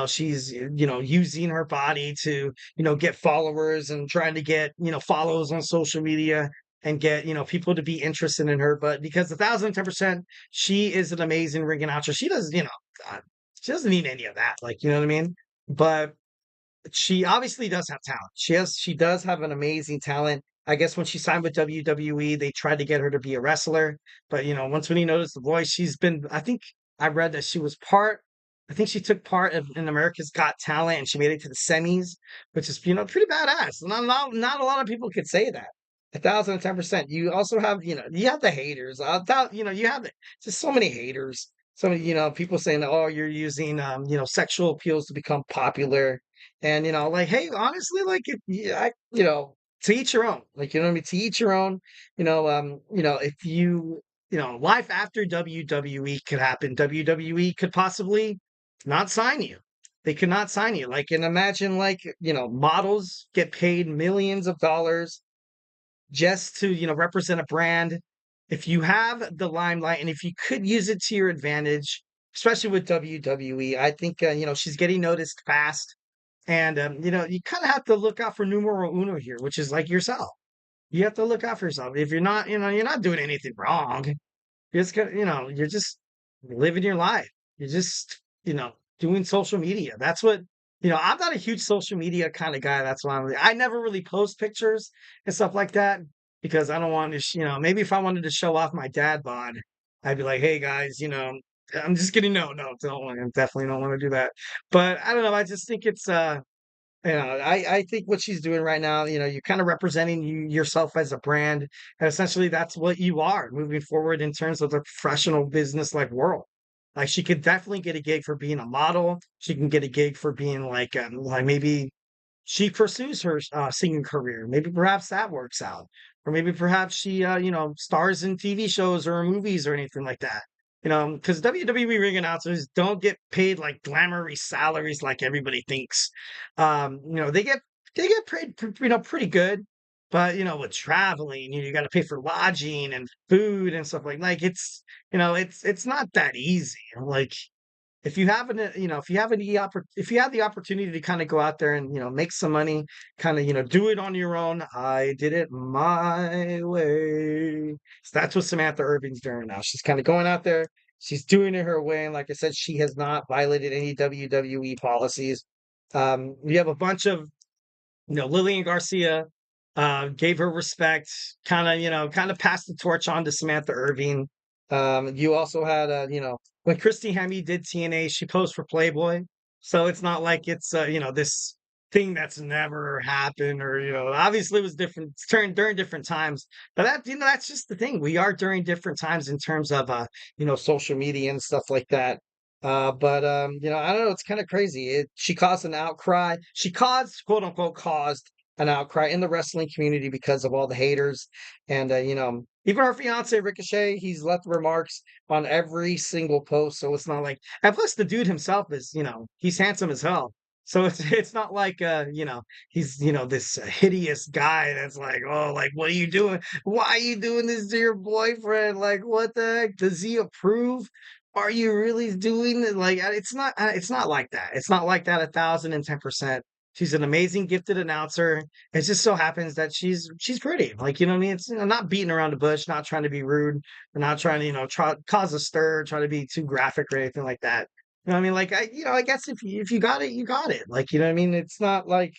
she's using her body to get followers and trying to get follows on social media and get people to be interested in her. But because 1,010%, she is an amazing ring announcer. She does she doesn't need any of that, like, you know what I mean. But she obviously does have talent. She does have an amazing talent. I guess when she signed with WWE, they tried to get her to be a wrestler, but once when he noticed the voice, I think I read that I think she took part in America's Got Talent and she made it to the semis, which is pretty badass. Not a lot of people could say that. 1,010%. You also have you have the haters. You have just so many haters. So many people saying that, oh, you're using sexual appeals to become popular. And like, hey, honestly, like, to each your own. Like, you know what I mean? To each your own. If life after WWE could happen. WWE could possibly not sign you. They could not sign you. Like, and imagine, like, models get paid millions of dollars just to represent a brand. If you have the limelight and if you could use it to your advantage, especially with WWE, I think she's getting noticed fast. And, you kind of have to look out for numero uno here, which is like yourself. You have to look out for yourself. If you're not, you're not doing anything wrong. You're just gonna, you're just living your life. You're just, doing social media. That's what, I'm not a huge social media kind of guy. That's why I never really post pictures and stuff like that because I don't want to, maybe if I wanted to show off my dad bod, I'd be like, hey guys, I'm just kidding. No, I definitely don't want to do that. But I don't know. I just think it's, I think what she's doing right now, you're kind of representing yourself as a brand. And essentially, that's what you are moving forward in terms of the professional business like world. Like she could definitely get a gig for being a model. She can get a gig for being like maybe she pursues her singing career. Maybe perhaps that works out, or maybe perhaps she stars in TV shows or movies or anything like that. Because WWE ring announcers don't get paid like glamorous salaries like everybody thinks. They get paid pretty good, but with traveling, you got to pay for lodging and food and stuff it's not that easy. Like if you have if you have the opportunity to kind of go out there and make some money, kind of do it on your own. I did it my way. So that's what Samantha Irving's doing now. She's kind of going out there. She's doing it her way, and like I said, she has not violated any WWE policies. We have a bunch of Lillian Garcia gave her respect, kind of passed the torch on to Samantha Irving. You also had when Christy Hemme did TNA, she posed for Playboy. So it's not like it's this thing that's never happened or obviously it was different during different times. But that's just the thing. We are during different times in terms of social media and stuff like that. But I don't know, it's kind of crazy. She caused an outcry. She caused, quote unquote, caused an outcry in the wrestling community because of all the haters. And even her fiance Ricochet, he's left remarks on every single post. So it's not like, and plus the dude himself is, he's handsome as hell. So it's not like he's this hideous guy that's like, oh, like, what are you doing? Why are you doing this to your boyfriend? Like, what the heck? Does he approve? Are you really doing it? Like, it's not like that. It's not like that 1,010%. She's an amazing gifted announcer. It just so happens that she's pretty. Like, you know what I mean? It's not beating around the bush, not trying to be rude, or not trying to, cause a stir, trying to be too graphic or anything like that. You know what I mean? Like I guess if you got it, you got it. Like, you know what I mean? It's not like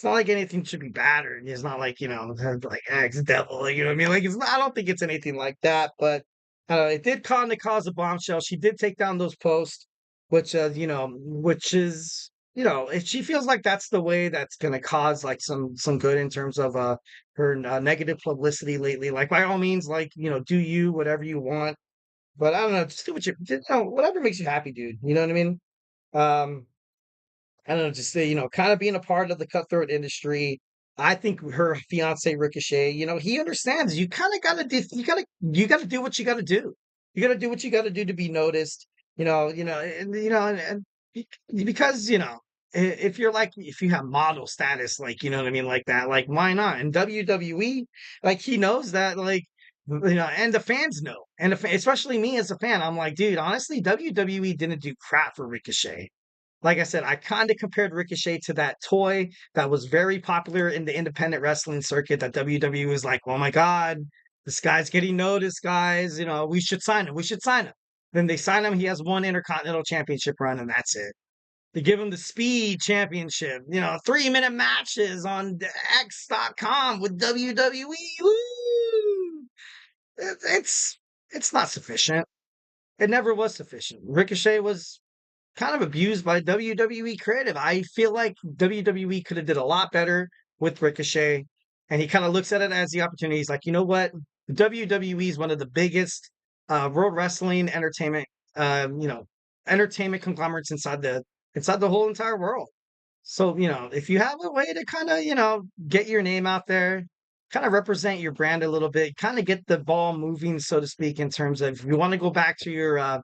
anything should be bad or it's not like, like ex devil, like, you know what I mean? Like I don't think it's anything like that, but it did kind of cause a bombshell. She did take down those posts, which is, if she feels like that's the way that's going to cause like some good in terms of her negative publicity lately, like by all means, like, do you whatever you want. But I don't know, just do whatever makes you happy, dude. You know what I mean? Um, I don't know, just say, kind of being a part of the cutthroat industry. I think her fiance Ricochet, he understands. You kind of gotta do, you gotta do what you gotta do. You gotta do what you gotta do to be noticed. And because if you have model status, like, you know what I mean, like that, like, why not? And WWE, like, he knows that, like, and the fans know, and especially me as a fan, I'm like, dude, honestly, WWE didn't do crap for Ricochet. Like I said, I kind of compared Ricochet to that toy that was very popular in the independent wrestling circuit that WWE was like, oh my God, this guy's getting noticed, guys. We should sign him. We should sign him. Then they sign him. He has one Intercontinental Championship run, and that's it. They give him the Speed Championship, 3-minute matches on X.com with WWE. Woo! It's not sufficient. It never was sufficient. Ricochet was kind of abused by WWE creative. I feel like WWE could have did a lot better with Ricochet, and he kind of looks at it as the opportunity. He's like, you know what? WWE is one of the biggest world wrestling entertainment conglomerates inside the whole entire world. So, if you have a way to kind of, get your name out there, kind of represent your brand a little bit, kind of get the ball moving, so to speak, in terms of if you want to go back to your audio,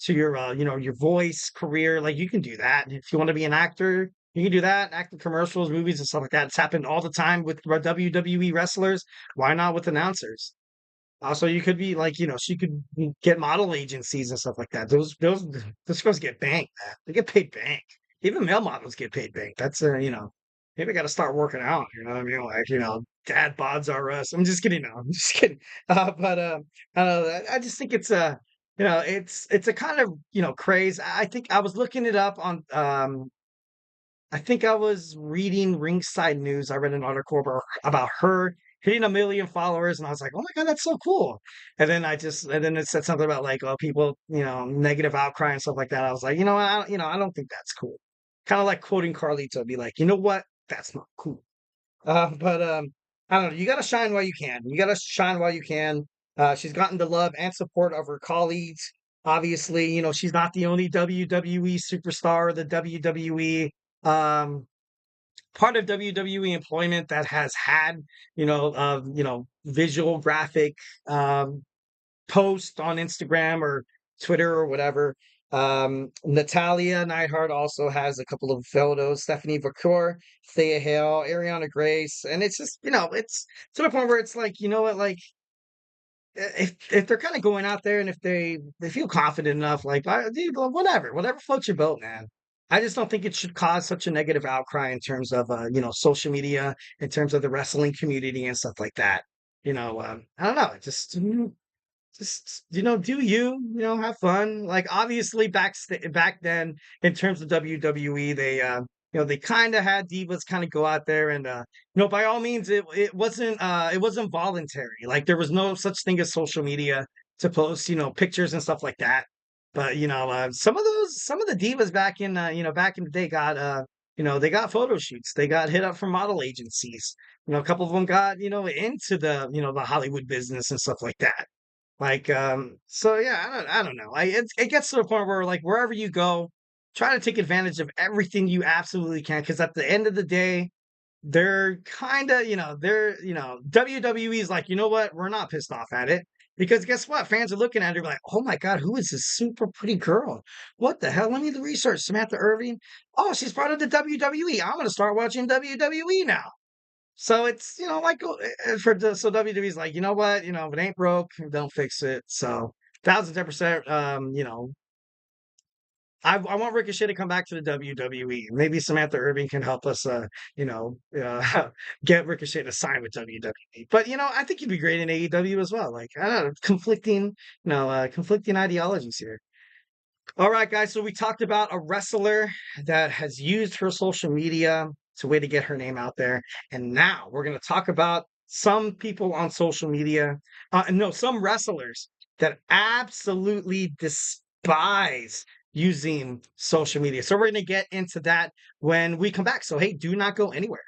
to your voice career, like, you can do that. If you want to be an actor, you can do that, act in commercials, movies, and stuff like that. It's happened all the time with WWE wrestlers. Why not with announcers? Also, you could be like, she could get model agencies and stuff like that. Those girls get banked, man. They get paid bank. Even male models get paid bank. That's maybe I got to start working out. You know what I mean? Like, dad bods are us. I'm just kidding. No, I'm just kidding. But I don't know. I just think it's it's a kind of craze. I think I was looking it up on I think I was reading Ringside News. I read an article about her hitting 1 million followers, and I was like, "Oh my God, that's so cool!" And then it said something about like, "Oh, people, negative outcry and stuff like that." I was like, I don't think that's cool. Kind of like quoting Carlito, be like, "You know what? That's not cool." But I don't know. You got to shine while you can. You got to shine while you can. She's gotten the love and support of her colleagues. Obviously, she's not the only WWE superstar. The WWE um, part of WWE employment that has had, visual graphic post on Instagram or Twitter or whatever. Natalia Neidhart also has a couple of photos. Stephanie Vacour, Thea Hale, Ariana Grace, and it's just, it's to the point where it's like, you know what, like, if they're kind of going out there and if they feel confident enough, like, dude, whatever floats your boat, man. I just don't think it should cause such a negative outcry in terms of social media, in terms of the wrestling community and stuff like that. I don't know. Just do have fun. Like, obviously back then, in terms of WWE, they kind of had divas kind of go out there and by all means, it wasn't voluntary. Like, there was no such thing as social media to post pictures and stuff like that. But some of the divas back in the day got they got photo shoots. They got hit up from model agencies. A couple of them got into the Hollywood business and stuff like that. Like, so yeah, I don't know. It gets to the point where, like, wherever you go, try to take advantage of everything you absolutely can. Because at the end of the day, they're kind of, WWE is like, you know what? We're not pissed off at it. Because guess what? Fans are looking at her like, oh my God, who is this super pretty girl? What the hell? Let me do the research. Samantha Irving. Oh, she's part of the WWE. I'm going to start watching WWE now. So it's, like so WWE's like, you know what? If it ain't broke, don't fix it. So 1010%, I want Ricochet to come back to the WWE. Maybe Samantha Irving can help us, get Ricochet to sign with WWE. But I think he'd be great in AEW as well. Like I don't know, conflicting ideologies here. All right, guys. So we talked about a wrestler that has used her social media as a way to get her name out there, and now we're going to talk about some people on social media. No, some wrestlers that absolutely despise using social media. So we're going to get into that when we come back. So, hey, do not go anywhere.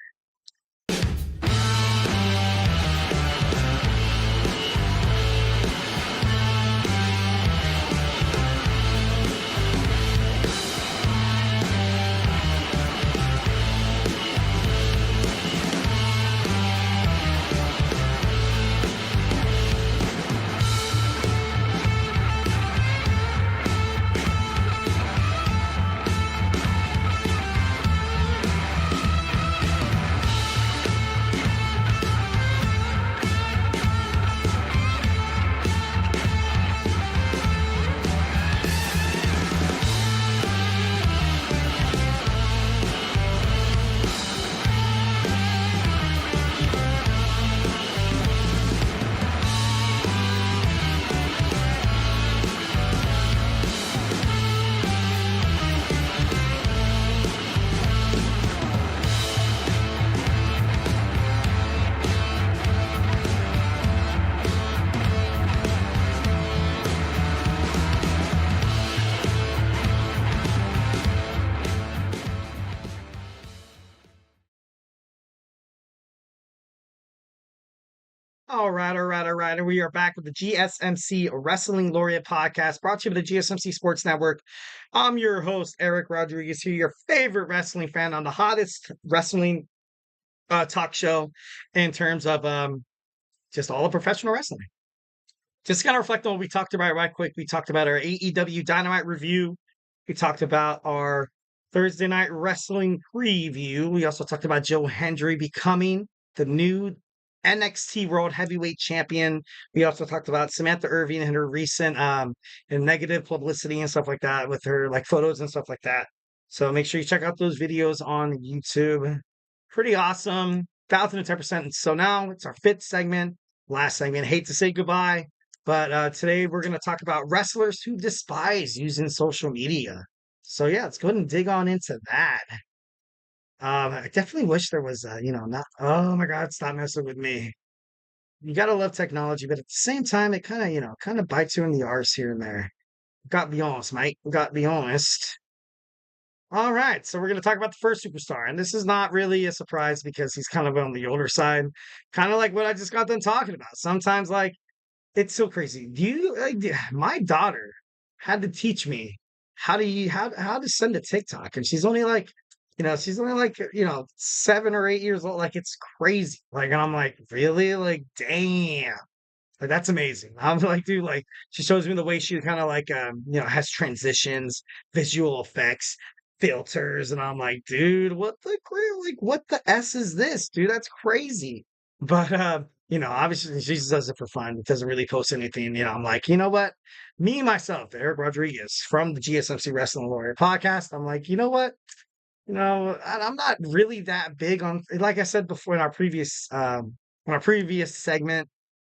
All right, all right, all right. And we are back with the GSMC Wrestling Laureate podcast brought to you by the GSMC Sports Network. I'm your host, Eric Rodriguez, here, your favorite wrestling fan on the hottest wrestling talk show in terms of just all of professional wrestling. Just kind of reflect on what we talked about right quick. We talked about our AEW Dynamite review. We talked about our Thursday Night Wrestling preview. We also talked about Joe Hendry becoming the new NXT World Heavyweight Champion. We also talked about Samantha Irving and her recent and negative publicity and stuff like that with her like photos and stuff like that. So make sure you check out those videos on YouTube. Pretty awesome. 1010%. So now it's our fifth segment, last segment. Hate to say goodbye, but today we're going to talk about wrestlers who despise using social media. So yeah, let's go ahead and dig on into that. I definitely wish there was, not, oh my God, stop messing with me. You gotta love technology, but at the same time, it kind of bites you in the arse here and there. Got to be honest, Mike. Got to be honest. All right, so we're going to talk about the first superstar, and this is not really a surprise because he's kind of on the older side, kind of like what I just got done talking about. Sometimes, like, it's so crazy. My daughter had to teach me how to send a TikTok, and she's only like 7 or 8 years old. Like, it's crazy. Like, and I'm like, really? Like, damn. Like, that's amazing. I'm like, dude, like, she shows me the way she kind of like, has transitions, visual effects, filters. And I'm like, dude, what the S is this, dude? That's crazy. But, obviously she just does it for fun. It doesn't really post anything. I'm like, you know what? Me, myself, Eric Rodriguez from the GSMC Wrestling Laureate podcast. I'm like, you know what? I'm not really that big on, like I said before in our previous segment,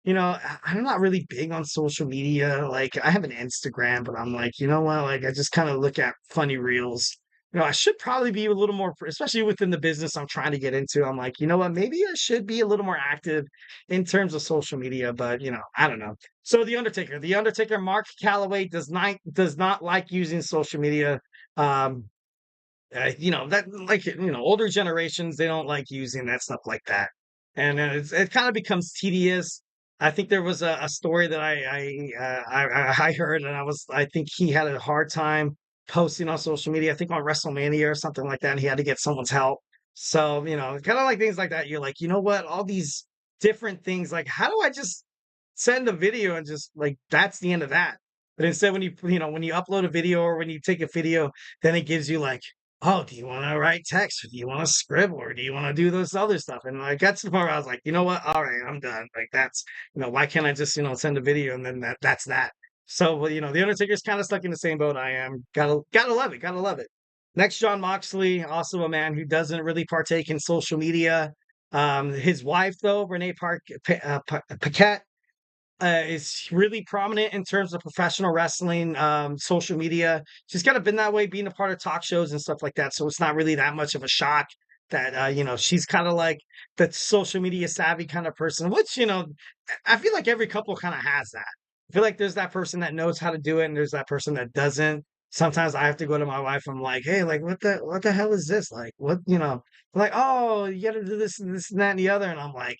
I'm not really big on social media. Like I have an Instagram, but I'm like, you know what? Like I just kind of look at funny reels. I should probably be a little more, especially within the business I'm trying to get into. I'm like, you know what? Maybe I should be a little more active in terms of social media, but I don't know. So the Undertaker, Mark Calloway does not like using social media. That like older generations, they don't like using that stuff like that, and it kind of becomes tedious. I think there was a story that I heard, and I think he had a hard time posting on social media. I think on WrestleMania or something like that, and he had to get someone's help. So kind of like things like that. You're like, you know what? All these different things. Like, how do I just send a video and just like that's the end of that. But instead, when when you upload a video or when you take a video, then it gives you like, oh, do you want to write text or do you want to scribble or do you want to do this other stuff? And I got to the point where I was like, you know what? All right, I'm done. Like that's why can't I just send a video and then that's that. So well, the Undertaker's kind of stuck in the same boat I am. Gotta love it. Gotta love it. Next, John Moxley, also a man who doesn't really partake in social media. His wife, though, Renee Paquette, is really prominent in terms of professional wrestling, social media. She's kind of been that way, being a part of talk shows and stuff like that. So it's not really that much of a shock that she's kind of like the social media savvy kind of person, which I feel like every couple kind of has that. I feel like there's that person that knows how to do it, and there's that person that doesn't. Sometimes I have to go to my wife. I'm like, hey, like what the hell is this? Like what like, oh, you got to do this and this and that and the other, and I'm like,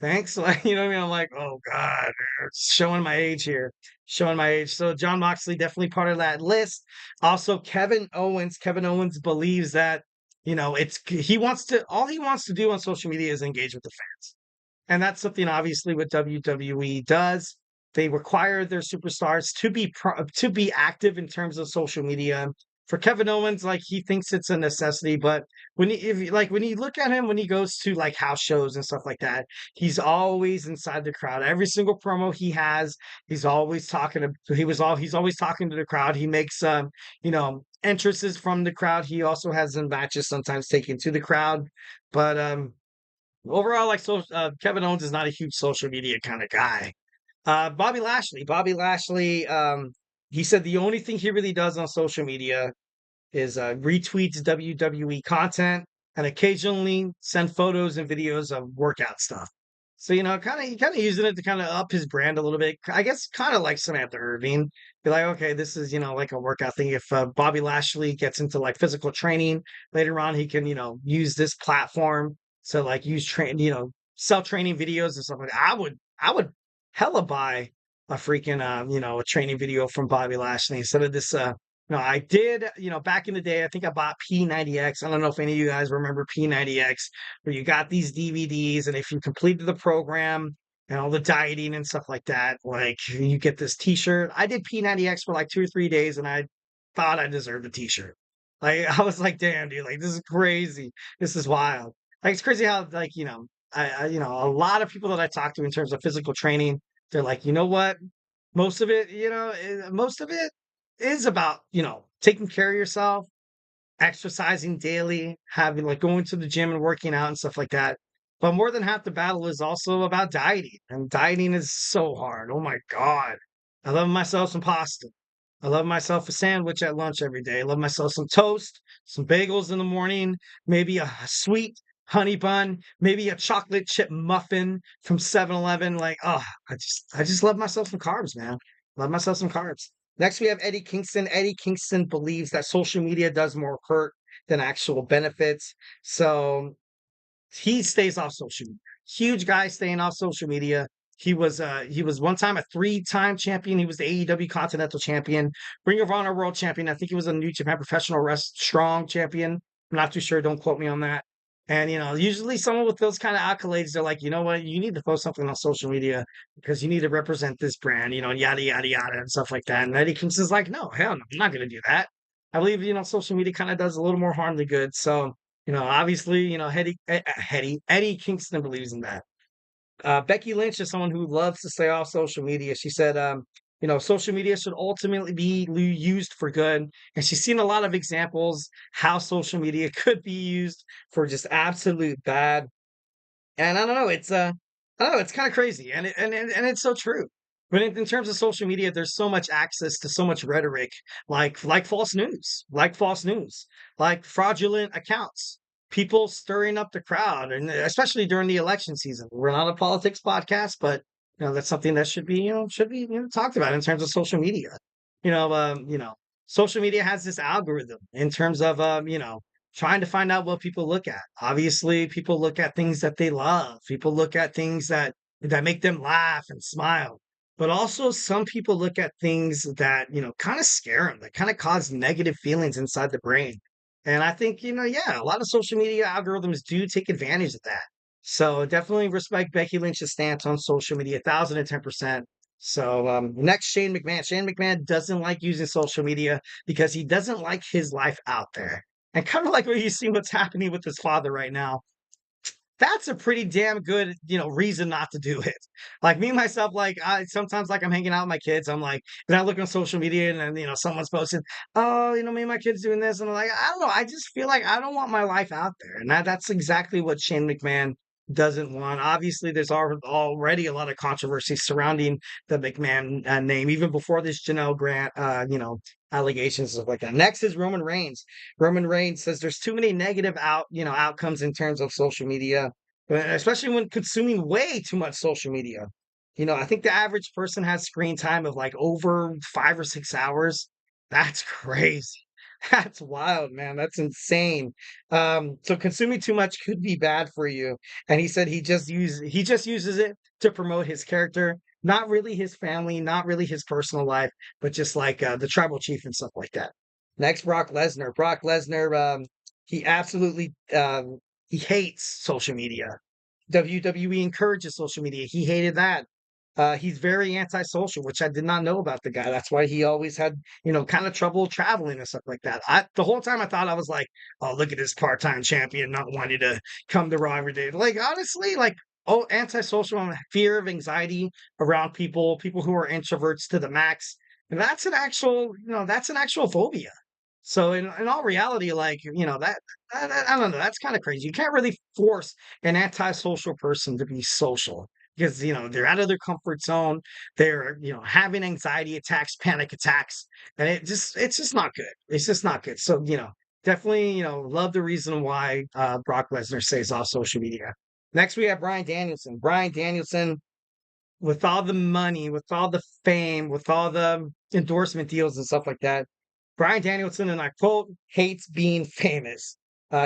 thanks. Like, you know what I mean? I'm like, oh God, man, showing my age here. Showing my age. So John Moxley definitely part of that list. Also, Kevin Owens. Kevin Owens believes that, he wants to do on social media is engage with the fans. And that's something obviously what WWE does. They require their superstars to be active in terms of social media. For Kevin Owens, like he thinks it's a necessity, but when you look at him when he goes to like house shows and stuff like that, he's always inside the crowd. Every single promo he has, he's always talking to he's always talking to the crowd. He makes entrances from the crowd. He also has some matches sometimes taken to the crowd. But overall, Kevin Owens is not a huge social media kind of guy. Bobby Lashley. He said the only thing he really does on social media is retweets WWE content and occasionally send photos and videos of workout stuff. So kind of using it to kind of up his brand a little bit. I guess kind of like Samantha Irving. Be like, okay, this is like a workout thing. If Bobby Lashley gets into like physical training later on, he can use this platform to like sell training videos and stuff like that. I would hella buy a freaking a training video from Bobby Lashley instead of this I did back in the day I think I bought P90X. I don't know if any of you guys remember P90X, where you got these DVDs and if you completed the program and all the dieting and stuff like that, like you get this t-shirt. I did P90X for like 2 or 3 days and I thought I deserved a t-shirt. Like I was like, damn dude, like this is crazy, this is wild. Like it's crazy how like a lot of people that I talk to in terms of physical training, they're like, you know what? Most of it is about, taking care of yourself, exercising daily, having like going to the gym and working out and stuff like that. But more than half the battle is also about dieting. And dieting is so hard. Oh my God. I love myself some pasta. I love myself a sandwich at lunch every day. I love myself some toast, some bagels in the morning, maybe a sweet honey bun, maybe a chocolate chip muffin from 7-Eleven. Like, oh, I just love myself some carbs, man. Love myself some carbs. Next, we have Eddie Kingston. Eddie Kingston believes that social media does more hurt than actual benefits. So he stays off social media. Huge guy staying off social media. He was one time a 3-time champion. He was the AEW Continental Champion, Ring of Honor World Champion. I think he was a New Japan Professional Strong Champion. I'm not too sure. Don't quote me on that. And usually someone with those kind of accolades, they're like, you know what, you need to post something on social media because you need to represent this brand, yada yada yada and stuff like that. And Eddie Kingston's like, no, hell no, I'm not going to do that. I believe social media kind of does a little more harm than good. So obviously, Eddie Kingston believes in that. Becky Lynch is someone who loves to stay off social media. She said, social media should ultimately be used for good. And she's seen a lot of examples how social media could be used for just absolute bad. And I don't know, it's kind of crazy. And it's so true. But in terms of social media, there's so much access to so much rhetoric, like false news, like fraudulent accounts, people stirring up the crowd, and especially during the election season. We're not a politics podcast, but that's something that should be talked about in terms of social media. Social media has this algorithm in terms of trying to find out what people look at. Obviously, people look at things that they love. People look at things that make them laugh and smile. But also some people look at things that, kind of scare them, that kind of cause negative feelings inside the brain. And I think, a lot of social media algorithms do take advantage of that. So definitely respect Becky Lynch's stance on social media, 1,010%. So next, Shane McMahon. Shane McMahon doesn't like using social media because he doesn't like his life out there. And kind of like what you see what's happening with his father right now, that's a pretty damn good, reason not to do it. Like me myself, like I sometimes like I'm hanging out with my kids. I'm like, and I look on social media and then someone's posting, oh, me and my kids doing this, and I'm like, I don't know. I just feel like I don't want my life out there, and that's exactly what Shane McMahon doesn't want. Obviously, there's already a lot of controversy surrounding the McMahon name, even before this Janelle Grant, allegations and stuff like that. Next is Roman Reigns. Roman Reigns says there's too many negative outcomes in terms of social media, especially when consuming way too much social media. I think the average person has screen time of like over 5 or 6 hours. That's crazy. That's wild, man. That's insane. So consuming too much could be bad for you. And he said he just uses it to promote his character, not really his family, not really his personal life, but just like the tribal chief and stuff like that. Next, Brock Lesnar. Brock Lesnar, he absolutely he hates social media. WWE encourages social media. He hated that. He's very antisocial, which I did not know about the guy. That's why he always had, kind of trouble traveling and stuff like that. The whole time I thought I was like, oh, look at this part-time champion not wanting to come to Raw every day. Like, honestly, like, oh, antisocial, fear of anxiety around people who are introverts to the max. And that's an actual phobia. So in all reality, like, I don't know, that's kind of crazy. You can't really force an antisocial person to be social because, they're out of their comfort zone. They're, having anxiety attacks, panic attacks, and it's just not good. It's just not good. So, definitely, love the reason why Brock Lesnar stays off social media. Next, we have Bryan Danielson. Bryan Danielson, with all the money, with all the fame, with all the endorsement deals and stuff like that, Bryan Danielson, and I quote, hates being famous.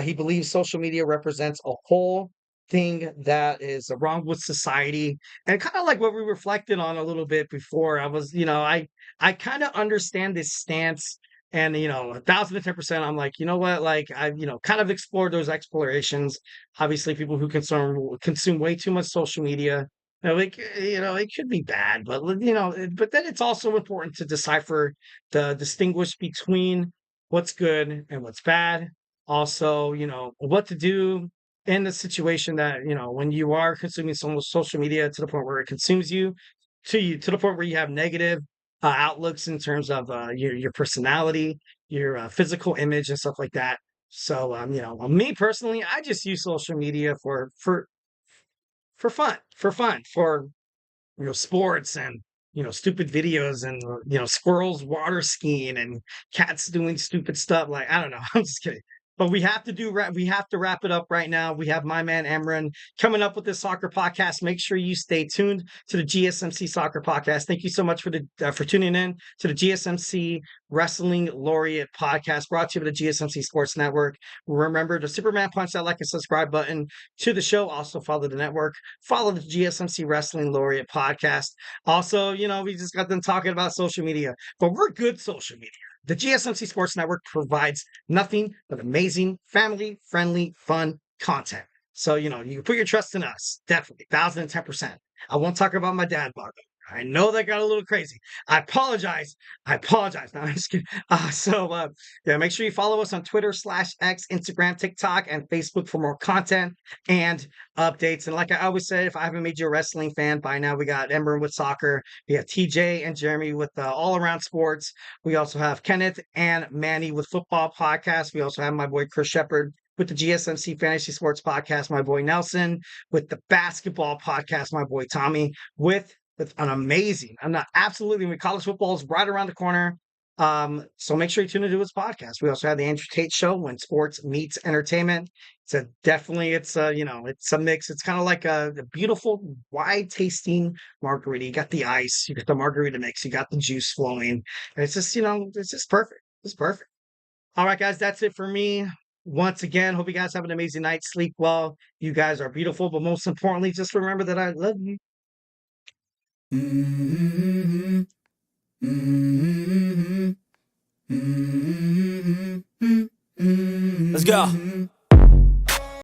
He believes social media represents a whole thing that is wrong with society. And kind of like what we reflected on a little bit before, I kind of understand this stance. And, 1,010%, I'm like, you know what? Like, I've, kind of explored those explorations. Obviously, people who consume way too much social media, it could be bad, but but then it's also important to decipher distinguish between what's good and what's bad. Also, what to do in the situation that, when you are consuming so much social media to the point where it consumes you, to the point where you have negative outlooks in terms of your personality, your physical image and stuff like that. So, me personally, I just use social media for fun, for sports and stupid videos and squirrels water skiing and cats doing stupid stuff. Like, I don't know. I'm just kidding. But we have to wrap it up right now. We have my man Emran coming up with this soccer podcast. Make sure you stay tuned to the GSMC Soccer Podcast. Thank you so much for tuning in to the GSMC Wrestling Laureate Podcast, brought to you by the GSMC Sports Network. Remember to Superman punch that like and subscribe button to the show. Also follow the network. Follow the GSMC Wrestling Laureate Podcast. Also, we just got them talking about social media, but we're good social media. The GSMC Sports Network provides nothing but amazing, family-friendly, fun content. So, you can put your trust in us. Definitely, 1,010%. I won't talk about my dad bar. I know that got a little crazy. I apologize. No, I'm just kidding. Make sure you follow us on Twitter /X, Instagram, TikTok, and Facebook for more content and updates. And like I always say, if I haven't made you a wrestling fan by now, we got Ember with soccer. We have TJ and Jeremy with all around sports. We also have Kenneth and Manny with football podcast. We also have my boy Chris Shepard with the GSMC Fantasy Sports Podcast, my boy Nelson with the basketball podcast, my boy Tommy with an amazing, absolutely, college football is right around the corner. So make sure you tune into his podcast. We also have the Andrew Tate Show, when sports meets entertainment. It's a mix. It's kind of like a beautiful, wide tasting margarita. You got the ice, you got the margarita mix, you got the juice flowing. And it's just, it's just perfect. It's perfect. All right, guys, that's it for me. Once again, hope you guys have an amazing night. Sleep well. You guys are beautiful, but most importantly, just remember that I love you. Let's go.